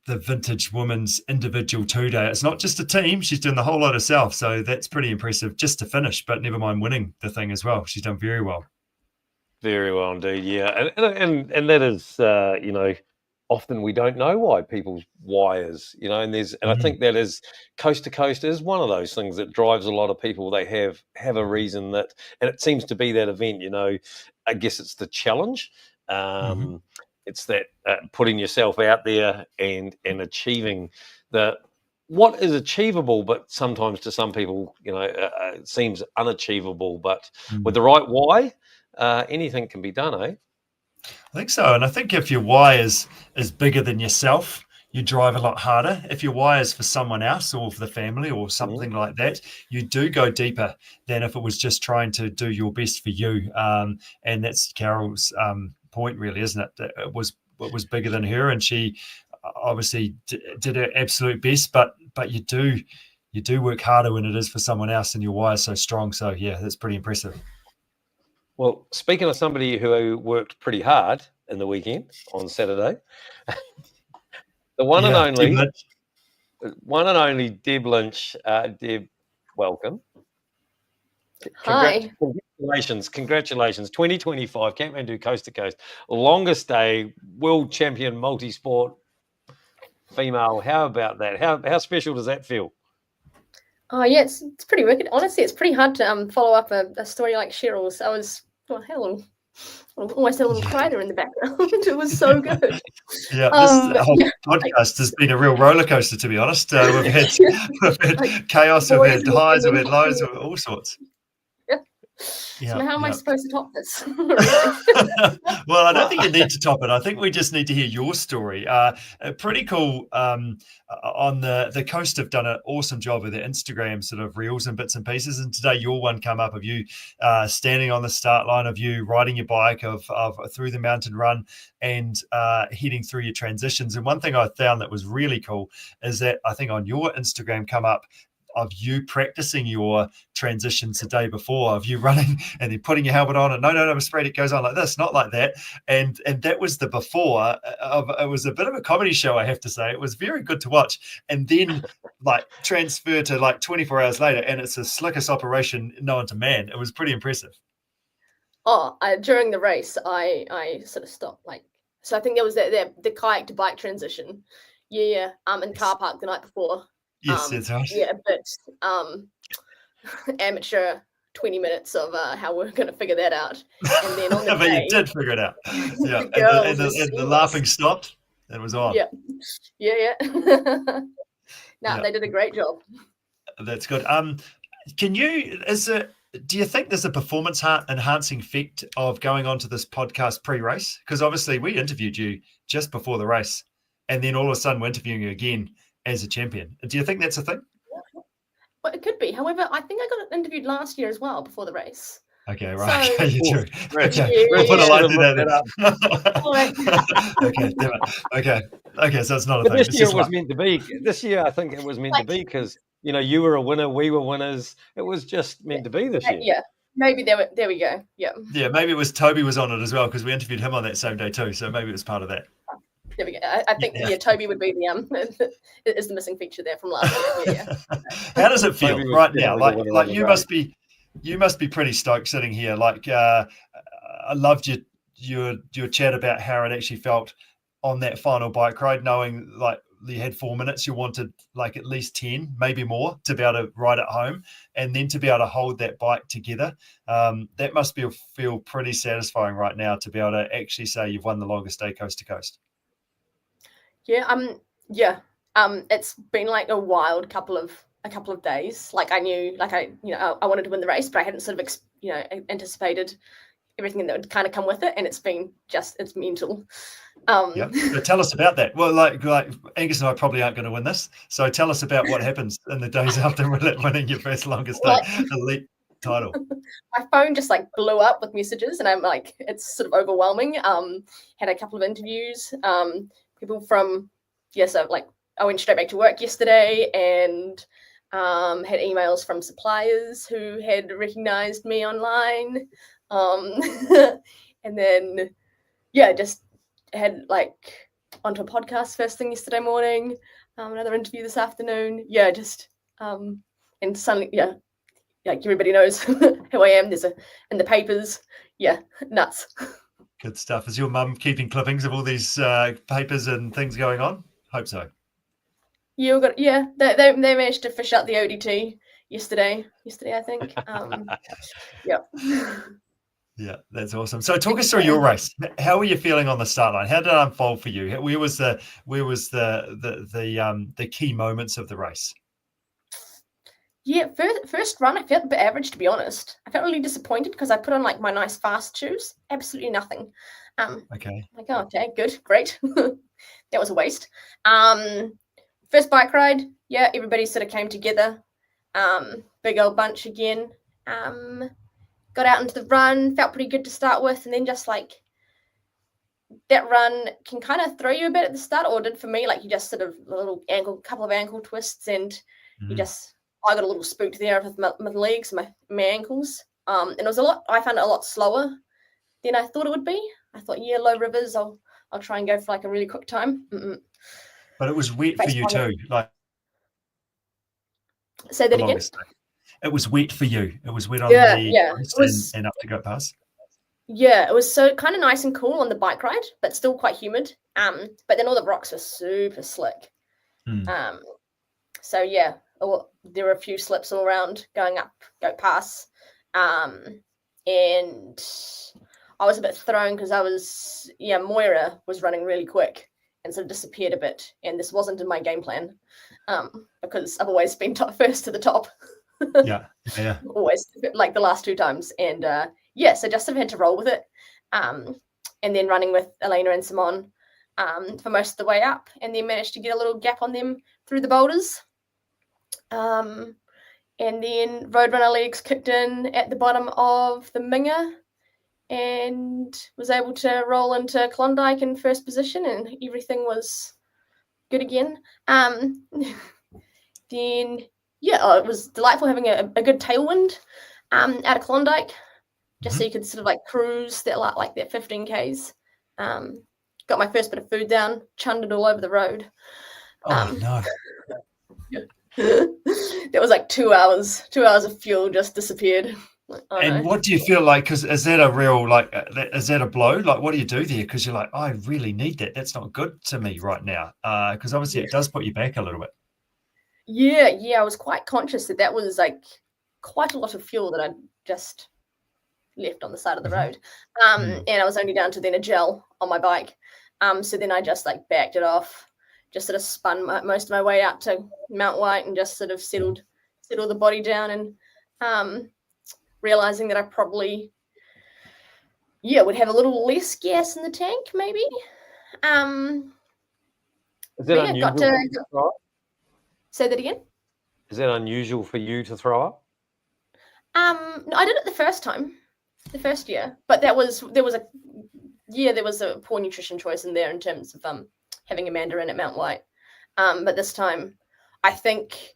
Vintage Women's individual 2-day. It's not just a team; she's doing the whole lot herself. So that's pretty impressive just to finish. But never mind winning the thing as well. She's done very well. Very well indeed, yeah, and that is, often we don't know why people's why is, and I think that is coast to coast is one of those things that drives a lot of people. They have a reason that, and it seems to be that event. I guess it's the challenge. It's that putting yourself out there and achieving what is achievable, but sometimes to some people, it seems unachievable. But with the right why, anything can be done, eh? I think so. And I think if your why is bigger than yourself, you drive a lot harder. If your why is for someone else or for the family or something like that, you do go deeper than if it was just trying to do your best for you. And that's Carol's point, really, isn't it? It was bigger than her, and she obviously did her absolute best. But you do work harder when it is for someone else, and your why is so strong. So yeah, that's pretty impressive. Well, speaking of somebody who worked pretty hard in the weekend on Saturday, the one and only Deb Lynch. Deb, welcome. Hi. Congratulations. 2025 Kathmandu Coast to Coast, longest day, world champion multi-sport female. How about that? How special does that feel? Oh yeah, it's pretty wicked. Honestly, it's pretty hard to follow up a story like Cheryl's. I was almost a little cry there in the background. It was so good. Yeah, this whole podcast has been a real roller coaster, to be honest. We've had chaos, we've had highs, we've had lows, we've had all sorts. Yeah. So how am I supposed to top this? Well, I don't think you need to top it. I think we just need to hear your story. Pretty cool. On the coast have done an awesome job with their Instagram sort of reels and bits and pieces. And today your one come up of you standing on the start line, of you riding your bike of through the mountain run and heading through your transitions. And one thing I found that was really cool is that I think on your Instagram come up of you practicing your transitions the day before, of you running and then putting your helmet on and no, I'm afraid it goes on like this, not like that. And that was the before it was a bit of a comedy show, I have to say. It was very good to watch. And then like transfer to like 24 hours later and it's the slickest operation known to man. It was pretty impressive. During the race, I sort of stopped. So I think there was the kayak to bike transition. Yeah. In car park the night before. Yes, that's right. Yeah, but amateur 20 minutes of how we're going to figure that out. And then on the but day, you did figure it out. Yeah, and the laughing stopped. It was on. Yeah. They did a great job. That's good. Do you think there's a performance enhancing effect of going onto this podcast pre-race? Because obviously we interviewed you just before the race, and then all of a sudden we're interviewing you again as a champion. Do you think that's a thing? Well, it could be. However, I think I got interviewed last year as well before the race. Okay, right. So, okay, you do. Okay, we'll put a line through that. Okay, so it's not a thing. This year it was meant to be. This year I think it was meant to be because, you were a winner, we were winners. It was just meant to be this year. Yeah, maybe there we go. Yeah. Yeah, maybe it was Toby was on it as well because we interviewed him on that same day too. So maybe it was part of that. There we go. I think Toby would be the is the missing feature there from last year. Yeah. How does it feel right now? Like you must be pretty stoked sitting here. Like I loved your chat about how it actually felt on that final bike ride, knowing like you had 4 minutes, you wanted like at least 10, maybe more, to be able to ride it home, and then to be able to hold that bike together. That must feel pretty satisfying right now to be able to actually say you've won the longest day coast to coast. Yeah. It's been like a wild couple of days. Like I knew, I wanted to win the race, but I hadn't sort of, anticipated everything that would kind of come with it. And it's mental. But tell us about that. Well, like Angus and I probably aren't going to win this. So tell us about what happens in the days after winning your first longest day elite title. My phone just blew up with messages and I'm like, it's sort of overwhelming. Had a couple of interviews, people from, I went straight back to work yesterday and had emails from suppliers who had recognized me online. And then, just had onto a podcast first thing yesterday morning, another interview this afternoon. And suddenly, everybody knows who I am. There's in the papers, yeah, nuts. Good stuff. Is your mum keeping clippings of all these papers and things going on? Hope so. Yeah, they managed to fish out the ODT yesterday, I think. Yeah. Yeah, that's awesome. So talk us through your race. How were you feeling on the start line? How did it unfold for you? Where was the key moments of the race? Yeah, first run, I felt a bit average, to be honest. I felt really disappointed because I put on like my nice fast shoes. Absolutely nothing. Okay. Like, oh, okay, good, great. That was a waste. First bike ride, yeah, everybody sort of came together. Big old bunch again. Got out into the run, felt pretty good to start with, and then just like that run can kind of throw you a bit at the start, or did for me. Like you just sort of couple of ankle twists, and I got a little spooked there with my legs, my ankles. And it was I found it a lot slower than I thought it would be. I thought, yeah, low rivers, I'll try and go for like a really quick time. But it was wet for you too. Like, say that again. It was wet for you. It was wet on the and up to go past. Yeah, it was so kind of nice and cool on the bike ride, but still quite humid. But then all the rocks were super slick. So yeah, there were a few slips all around go past. And I was a bit thrown because Moira was running really quick and sort of disappeared a bit. And this wasn't in my game plan because I've always been first to the top. Yeah. Always, like the last 2 times. And so just sort of had to roll with it. And then running with Elena and Simone for most of the way up, and then managed to get a little gap on them through the boulders. And then Roadrunner legs kicked in at the bottom of the Minger and was able to roll into Klondike in first position, and everything was good again. Then it was delightful having a good tailwind out of Klondike, just so you could sort of like cruise that like that 15Ks. Got my first bit of food down, chunned it all over the road. Oh no. That was like 2 hours. 2 hours of fuel just disappeared. And what do you feel like? Because is that a real is that a blow? Like, what do you do there? Because you're like, I really need that. That's not good to me right now. Because obviously it does put you back a little bit. Yeah. I was quite conscious that was like quite a lot of fuel that I just left on the side of the road. And I was only down to then a gel on my bike. So then I just like backed it off, just sort of spun most of my way out to Mount White and just sort of settled the body down, and realizing that I probably would have a little less gas in the tank maybe. Is that unusual? Say that again. Is that unusual for you to throw up? No, I did it the first year, but there was a poor nutrition choice in there in terms of having Amanda in at Mount White. But this time, I think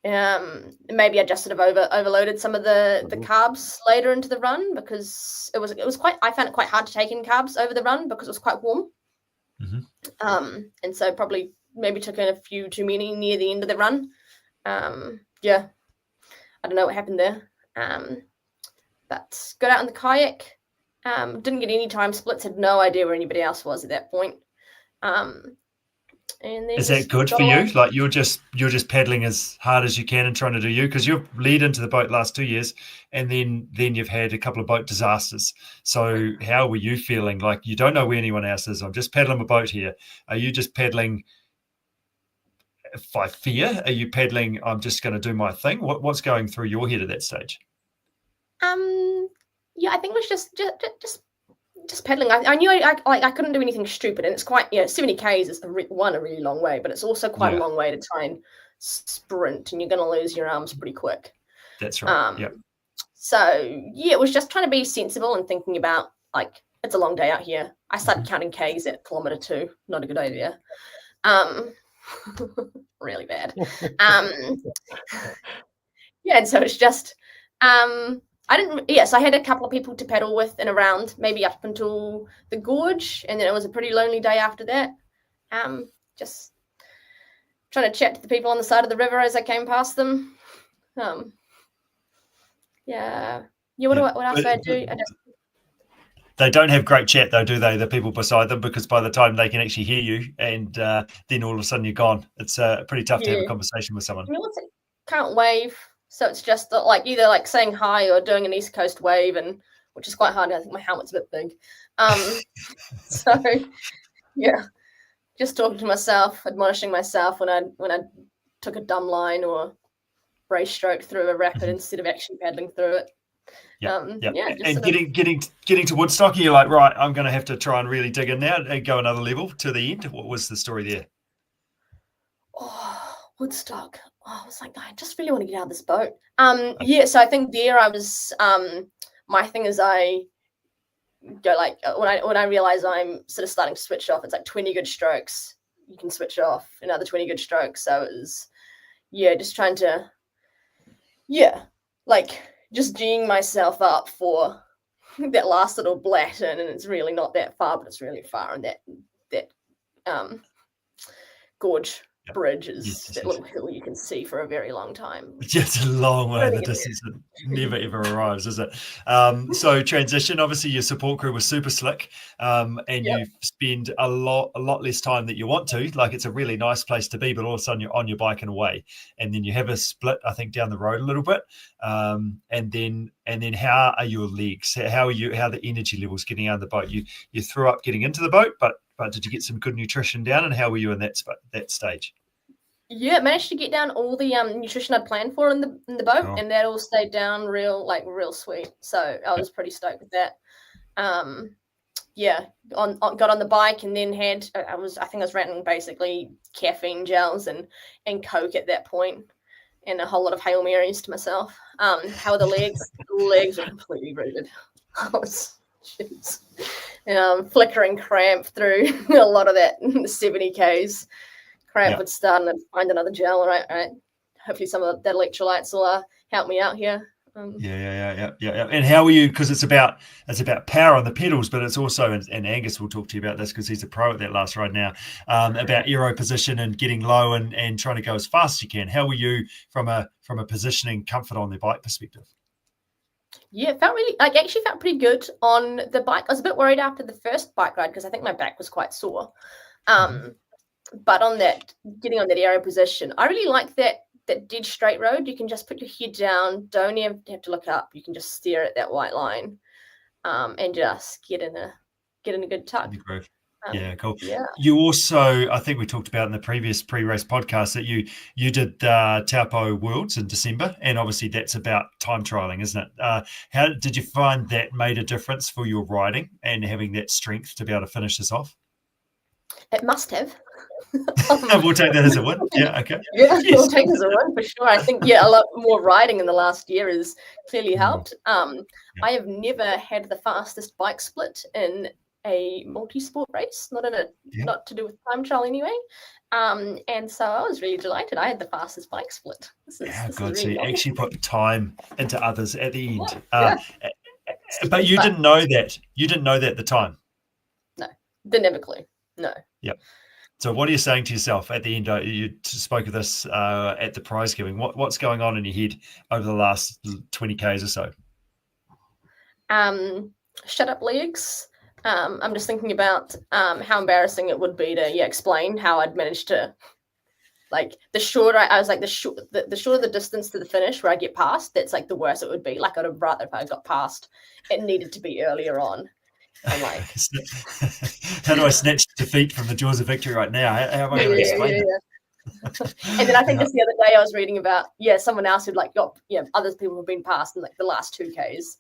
maybe I just sort of overloaded some of the carbs later into the run, because it was quite. I found it quite hard to take in carbs over the run because it was quite warm. And so probably maybe took in a few too many near the end of the run. I don't know what happened there. But got out in the kayak. Didn't get any time splits. Had no idea where anybody else was at that point. And is that good for you? Like you're just paddling as hard as you can and trying to do you, because you've led into the boat last 2 years, and then you've had a couple of boat disasters. So how were you feeling? Like you don't know where anyone else is. I'm just paddling a boat here. Are you just paddling by fear? Are you paddling, I'm just going to do my thing? What's going through your head at that stage? I think it was just pedaling. I knew I couldn't do anything stupid, and it's quite 70Ks is a really long way, but it's also quite a long way to try and sprint, and you're going to lose your arms pretty quick. That's right. So it was just trying to be sensible and thinking about like it's a long day out here. I started counting Ks at kilometer 2. Not a good idea. Really bad. And so it's just so I had a couple of people to paddle with and around, maybe up until the gorge, and then it was a pretty lonely day after that. Just trying to chat to the people on the side of the river as I came past them. What else did I do? They don't have great chat though, do they? The people beside them, because by the time they can actually hear you, and then all of a sudden you're gone. It's pretty tough to have a conversation with someone. Can't wave, so it's just like either like saying hi or doing an East Coast wave, and which is quite hard. I think my helmet's a bit big. So yeah, just talking to myself, admonishing myself when I took a dumb line or race stroke through a rapid instead of actually paddling through it. And getting to Woodstock, you're like, right, I'm going to have to try and really dig in now and go another level to the end. What was the story there? Oh, Woodstock. I was like, I just really want to get out of this boat. So I think there I was. My thing is I go like when I realize I'm sort of starting to switch off. It's like 20 good strokes, you can switch off. Another 20 good strokes. So it was, just trying to, like just geeing myself up for that last little blatten, and it's really not that far, but it's really far, and that gorge bridge is that little hill you can see for a very long time. Just a long way. The distance never ever arrives, is it? So transition, obviously your support crew was super slick, and you spend a lot less time that you want to. Like, it's a really nice place to be, but all of a sudden you're on your bike and away, and then you have a split, I think, down the road a little bit, and then how are your legs? How are the energy levels getting out of the boat? You threw up getting into the boat, but did you get some good nutrition down, and how were you in that stage? Yeah, managed to get down all the nutrition I'd planned for in the boat, and that all stayed down real sweet. So I was pretty stoked with that. Got on the bike, and then I think I was running basically caffeine gels and Coke at that point, and a whole lot of Hail Marys to myself. How are the legs? The legs are completely rooted. I was flickering cramp through a lot of that 70 Ks. Cramp would start, and I'd find another gel. All right. Hopefully some of that electrolytes will help me out here. Yeah. And how are you? Because it's about power on the pedals, but it's also, and Angus will talk to you about this because he's a pro at that last ride now, about aero position and getting low and trying to go as fast as you can. How were you from a positioning comfort on the bike perspective? Yeah, actually felt pretty good on the bike. I was a bit worried after the first bike ride because I think my back was quite sore. But getting on that aero position, I really like that dead straight road. You can just put your head down, don't even have to look up. You can just stare at that white line, and just get in a good tug. Yeah, cool. Yeah. You also, I think we talked about in the previous pre-race podcast that you did Taupo Worlds in December, and obviously that's about time trialing, isn't it? How did you find that made a difference for your riding and having that strength to be able to finish this off? It must have. We'll take that as a win. Yeah, okay. Yeah, we'll take it as a win for sure. I think a lot more riding in the last year has clearly helped. I have never had the fastest bike split in a multi-sport race, not to do with time trial anyway. And so I was really delighted. I had the fastest bike split. So you actually put time into others at the end. But you didn't know that. You didn't know that at the time. No, didn't have a clue. No. Yep. So what are you saying to yourself at the end? You spoke of this at the prize giving. What's going on in your head over the last 20 Ks or so? Shut up, legs. I'm just thinking about how embarrassing it would be to explain how I'd managed to, like, the shorter the shorter the distance to the finish where I get past, that's like the worse it would be. Like, I'd have rather if I got past, it needed to be earlier on. I'm like, how do I snatch defeat from the jaws of victory right now? How am I going to explain it? And then I think just the other day I was reading about someone else who'd other people who've been past in like the last 2 Ks.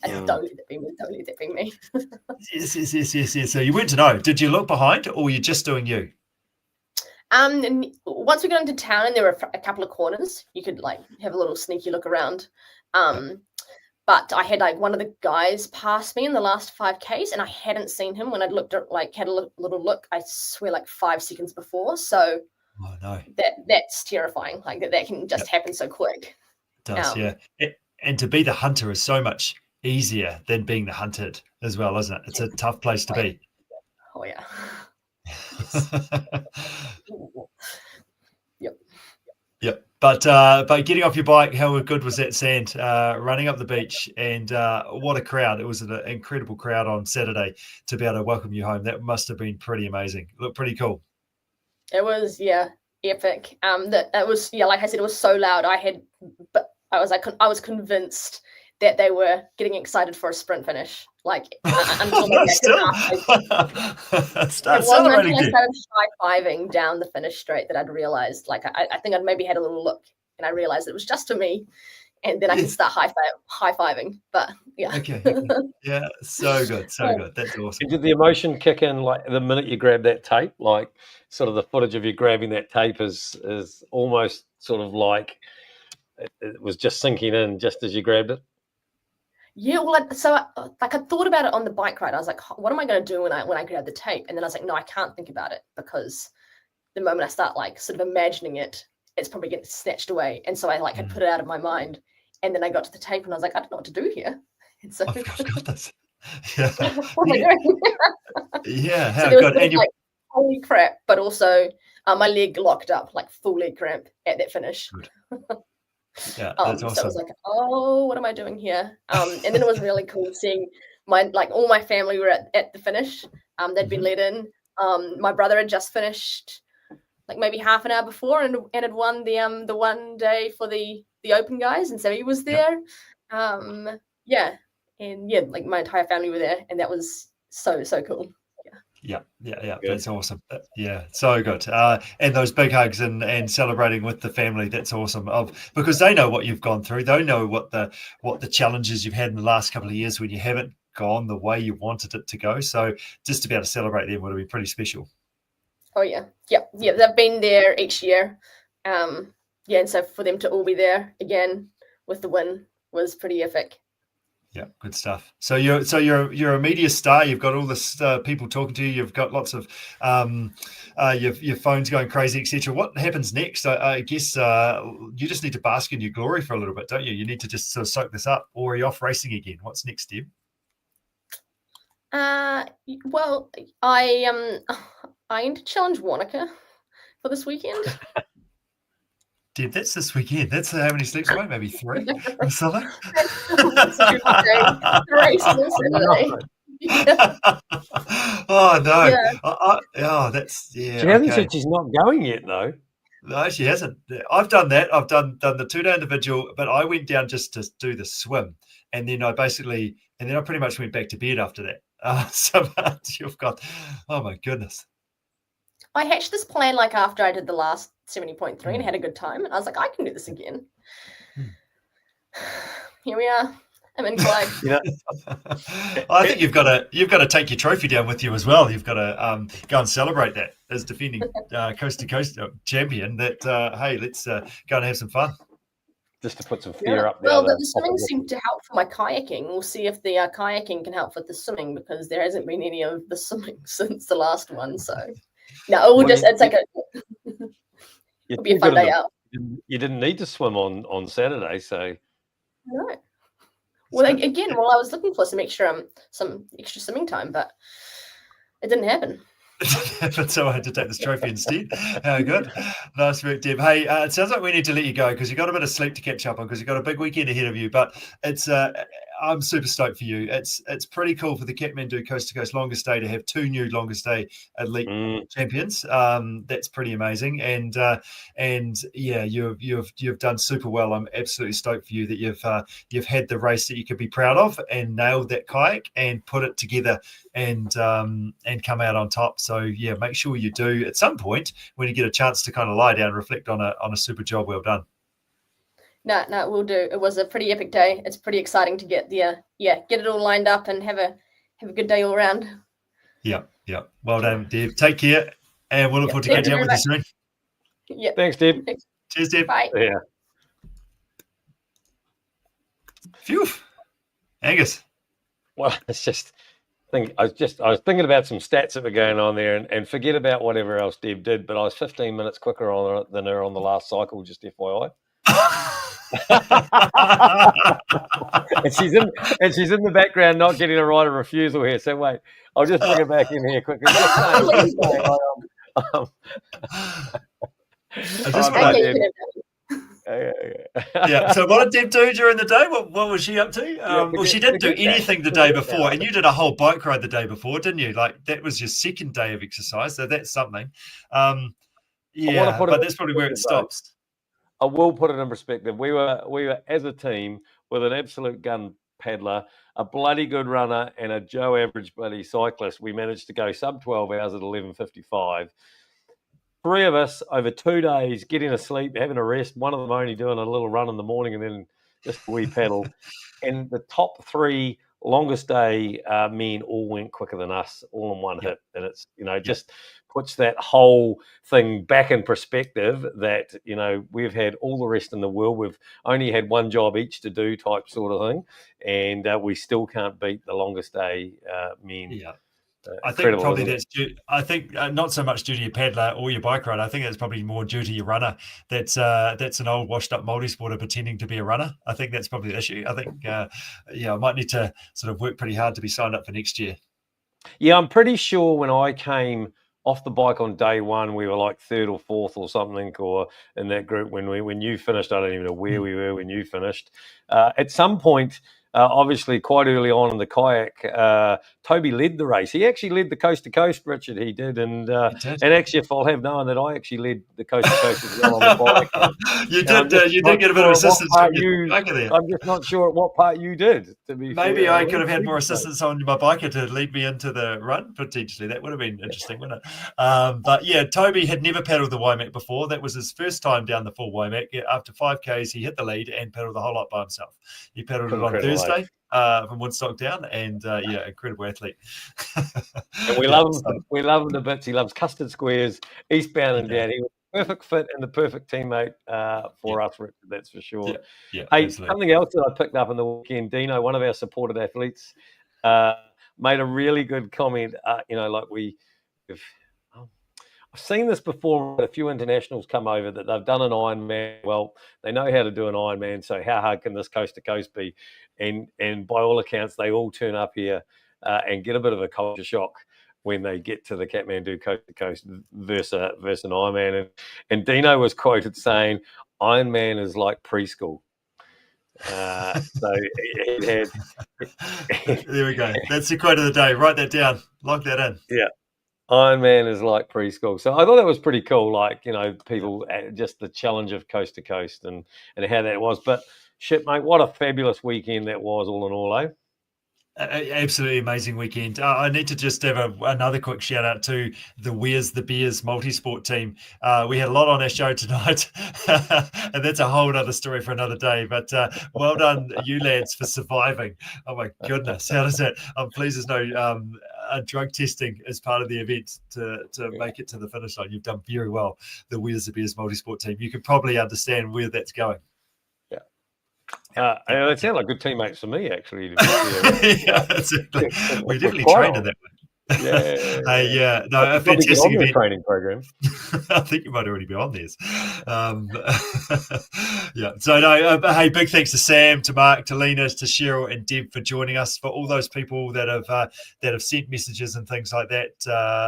Don't let that be me. Yes. So you went to know. Did you look behind, or were you just doing you? And once we got into town and there were a couple of corners, you could like have a little sneaky look around. But I had like one of the guys pass me in the last 5 Ks, and I hadn't seen him when I'd looked at had a little look. I swear, like 5 seconds before. So that's terrifying. Like that can just happen so quick. It does, and to be the hunter is so much easier than being the hunted as well, isn't it? It's a tough place to be. Oh yeah. Yep. But getting off your bike, how good was that sand? Running up the beach, and what a crowd! It was an incredible crowd on Saturday to be able to welcome you home. That must have been pretty amazing. Looked pretty cool. It was, epic. That was, like I said, it was so loud. I was convinced that they were getting excited for a sprint finish. Like until they Start it wasn't celebrating. until I started high-fiving down the finish straight that I'd realized. Like I think I'd maybe had a little look, and I realized it was just for me, and then I could start high-fiving. But yeah. Okay. Yeah, so good. That's awesome. And did the emotion kick in like the minute you grabbed that tape? Like sort of the footage of you grabbing that tape is almost sort of like it was just sinking in just as you grabbed it. Yeah, well, I thought about it on the bike ride. I was like, what am I going to do when I grab the tape? And then I was like, no, I can't think about it, because the moment I start like sort of imagining it, it's probably getting snatched away. And so I like had put it out of my mind. And then I got to the tape and I was like, I don't know what to do here. And so Yeah. what am I doing? Yeah, how so there was good. And like, holy crap, but also my leg locked up, like full leg cramp at that finish. Yeah, that's So awesome. I was like, oh, what am I doing here? And then it was really cool seeing all my family were at the finish. They'd been let in. My brother had just finished like maybe half an hour before and had won the one day for the open guys, and so he was there. Like my entire family were there, and that was so cool. Yeah. That's awesome. Yeah, so good. And those big hugs and celebrating with the family. That's awesome. Because they know what you've gone through. They know what the challenges you've had in the last couple of years when you haven't gone the way you wanted it to go. So just to be able to celebrate them would have been pretty special. Oh yeah. They've been there each year. And so for them to all be there again with the win was pretty epic. Yeah, good stuff. So you're a media star. You've got all this people talking to you. You've got lots of your phone's going crazy, etc. What happens next? I guess you just need to bask in your glory for a little bit, don't you? You need to just sort of soak this up, or are you off racing again? What's next, Deb? Well, I aim to challenge Wanaka for this weekend. Deb, that's this weekend. That's how many sleeps away? Maybe 3 or something? Oh, no. Yeah. That's, yeah. She hasn't said she's not going yet, though. No, she hasn't. I've done that. I've done the 2-day individual, but I went down just to do the swim. And then I pretty much went back to bed after that. So you've got, oh my goodness. I hatched this plan like after I did the last 70.3 and had a good time. And I was like, I can do this again. Here we are. I'm in Clyde. I think you've got to take your trophy down with you as well. You've got to go and celebrate that as defending coast to coast champion. That hey, let's go and have some fun. Just to put some fear up there. Well, the swimming seemed to help for my kayaking. We'll see if the kayaking can help with the swimming, because there hasn't been any of the swimming since the last one. So no, it's like it'll be a fun day out. You didn't need to swim on Saturday, so no. Well, again, I was looking for some extra swimming time, but it didn't happen. So I had to take this trophy instead. Good. Nice work, Deb. Hey, it sounds like we need to let you go because you've got a bit of sleep to catch up on, because you've got a big weekend ahead of you. But it's I'm super stoked for you. It's pretty cool for the Kathmandu Coast to Coast longest day to have 2 new longest day elite champions. That's pretty amazing. And yeah, you've done super well. I'm absolutely stoked for you that you've had the race that you could be proud of and nailed that kayak and put it together and come out on top. So yeah, make sure you do at some point when you get a chance to kind of lie down and reflect on a super job well done. No, we'll do. It was a pretty epic day. It's pretty exciting to get get it all lined up and have a good day all around. Yeah. Well done, Deb. Take care, and we'll look forward to catching up with you soon. Yeah. Thanks, Deb. Cheers, Deb. Bye. Yeah. Phew. Angus. Well, it's just. I was thinking about some stats that were going on there, and forget about whatever else Deb did, but I was 15 minutes quicker than her on the last cycle, just FYI. and she's in the background not getting a right of refusal here. So wait, I'll just bring her back in here quickly. Just saying, Yeah. So what did Deb do during the day? What was she up to? Well, she didn't do anything the day before, and you did a whole bike ride the day before, didn't you? Like that was your second day of exercise, so that's something. Yeah, but that's probably where it stops. I will put it in perspective. We were as a team with an absolute gun paddler, a bloody good runner, and a Joe average bloody cyclist. We managed to go sub 12 hours at 11:55. 3 of us over 2 days, getting a sleep, having a rest. One of them only doing a little run in the morning and then just a wee paddle. And the top 3 longest day men all went quicker than us, all in one hit. And it's, just puts that whole thing back in perspective that, we've had all the rest in the world. We've only had one job each to do type sort of thing. And we still can't beat the longest day men. Yeah. I think probably that's due. I think not so much due to your paddler or your bike rider. I think that's probably more due to your runner. That's an old washed up multi-sporter pretending to be a runner. I think that's probably the issue. I think I might need to sort of work pretty hard to be signed up for next year. Yeah, I'm pretty sure when I came off the bike on day one, we were like 3rd or 4th or something, or in that group when you finished. I don't even know where we were when you finished. At some point. Obviously, quite early on in the kayak, Toby led the race. He actually led the coast to coast, Richard. He did, and actually, if I'll have known that I actually led the coast to coast as well on the bike. You did get a bit of assistance from your biker there. I'm just not sure at what part you did. To be maybe fair, I could have had more assistance on my biker to lead me into the run potentially. That would have been interesting, wouldn't it? But yeah, Toby had never paddled the Waimak before. That was his first time down the full Waimak. After 5Ks, he hit the lead and paddled the whole lot by himself. He paddled it on Thursday. From Woodstock down, and incredible athlete. And we love him. We love him to bits. He loves custard squares, eastbound and down. He was a perfect fit and the perfect teammate for us, Richard. That's for sure. Yeah, hey, absolutely. Something else that I picked up in the weekend. Dino, one of our supported athletes, made a really good comment. I've seen this before. A few internationals come over that they've done an Ironman. Well, they know how to do an Ironman. So how hard can this coast to coast be? And by all accounts, they all turn up here and get a bit of a culture shock when they get to the Kathmandu coast to coast versus an Ironman. And Dino was quoted saying, "Ironman is like preschool." So he had. There we go. That's the quote of the day. Write that down. Lock that in. Yeah. Ironman is like preschool. So I thought that was pretty cool. Like, people, just the challenge of coast to coast and how that was. But shit, mate, what a fabulous weekend that was all in all, eh? Absolutely amazing weekend. I need to just have another quick shout out to the Where's the Beers multi-sport team. We had a lot on our show tonight, and that's a whole other story for another day. But well done, you lads, for surviving. Oh my goodness, how does that? I'm pleased there's no drug testing as part of the event to make it to the finish line. You've done very well, the Where's the Beers multi-sport team. You can probably understand where that's going. They sound like good teammates for me, actually. Yeah, exactly. We definitely trained in that way. No, a fantastic event. Training program. I think you might already be on this. So no, hey, big thanks to Sam, to Mark, to Lena, to Cheryl, and Deb for joining us. For all those people that have sent messages and things like that.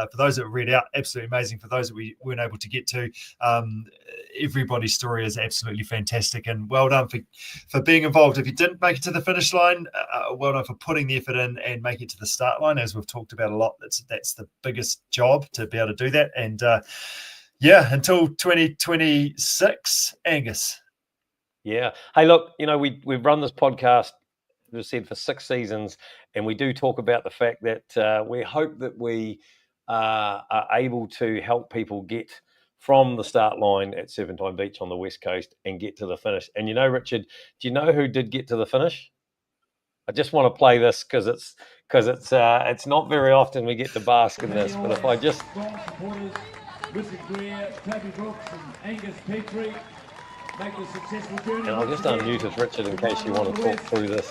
For those that read out, absolutely amazing. For those that we weren't able to get to, everybody's story is absolutely fantastic, and well done for being involved. If you didn't make it to the finish line, well done for putting the effort in and making it to the start line, as we've talked about a lot. That's the biggest job, to be able to do that. And until 2026, Angus. Yeah. Hey, look, we've run this podcast, as I said, for 6 seasons, and we do talk about the fact that we hope that we are able to help people get from the start line at Serpentine Beach on the West Coast and get to the finish. And Richard, do you know who did get to the finish? I just want to play this because it's not very often we get to bask in this. But if I just and I'll just unmute it, Richard, in case you want to talk through this.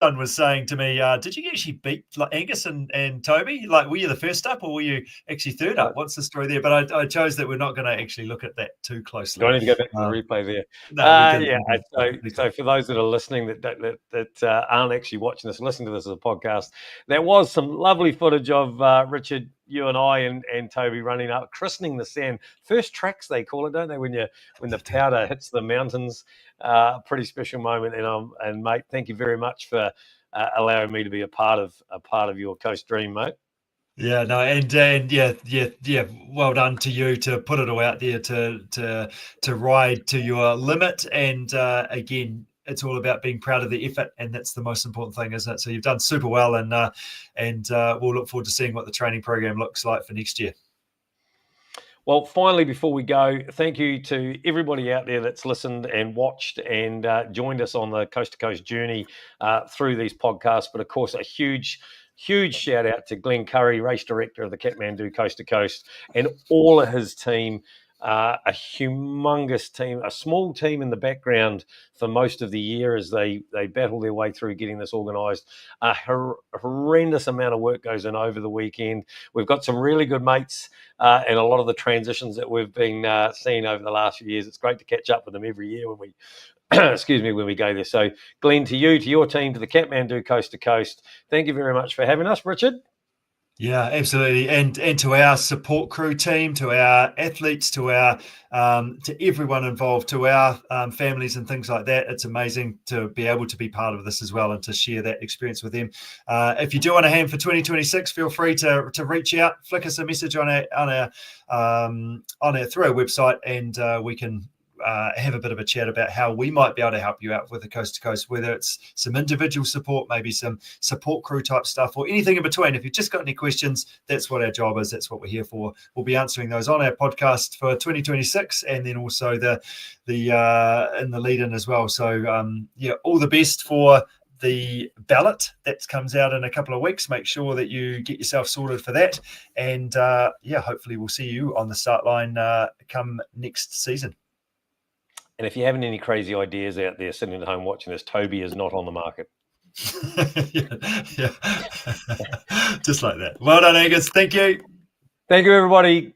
son was saying to me, did you actually beat like Angus and Toby? Like, were you the first up or were you actually third up? What's the story there? But I chose that we're not going to actually look at that too closely. Do I need to go back to the replay there? So for those that are listening that aren't actually watching this, listening to this as a podcast, there was some lovely footage of Richard, you and I and Toby running up, christening the sand. First tracks they call it, don't they? When the powder hits the mountains, pretty special moment. And mate, thank you very much for allowing me to be a part of your coast dream, mate. Yeah, no, and yeah. Well done to you to put it all out there to ride to your limit. And again, it's all about being proud of the effort, and that's the most important thing, isn't it? So you've done super well, and we'll look forward to seeing what the training program looks like for next year. Well, finally, before we go, thank you to everybody out there that's listened and watched and joined us on the Coast to Coast journey through these podcasts. But of course, a huge shout out to Glenn Curry, race director of the Kathmandu Coast to Coast, and all of his team. A humongous team, a small team in the background for most of the year as they battle their way through getting this organised. A horrendous amount of work goes in over the weekend. We've got some really good mates and a lot of the transitions that we've been seeing over the last few years. It's great to catch up with them every year when we when we go there. So Glenn, to you, to your team, to the Kathmandu Coast to Coast, thank you very much for having us. Richard? Yeah, absolutely, and to our support crew team, to our athletes, to our to everyone involved, to our families and things like that. It's amazing to be able to be part of this as well and to share that experience with them. If you do want a hand for 2026, feel free to reach out, flick us a message on our through our website, and we can have a bit of a chat about how we might be able to help you out with the Coast to Coast, whether it's some individual support, maybe some support crew type stuff, or anything in between. If you've just got any questions, that's what our job is. That's what we're here for. We'll be answering those on our podcast for 2026, and then also the in the lead in as well. So all the best for the ballot that comes out in a couple of weeks. Make sure that you get yourself sorted for that, and hopefully we'll see you on the start line come next season. And if you haven't any crazy ideas out there sitting at home watching this, Toby is not on the market. yeah. Just like that. Well done, Angus. Thank you. Thank you, everybody.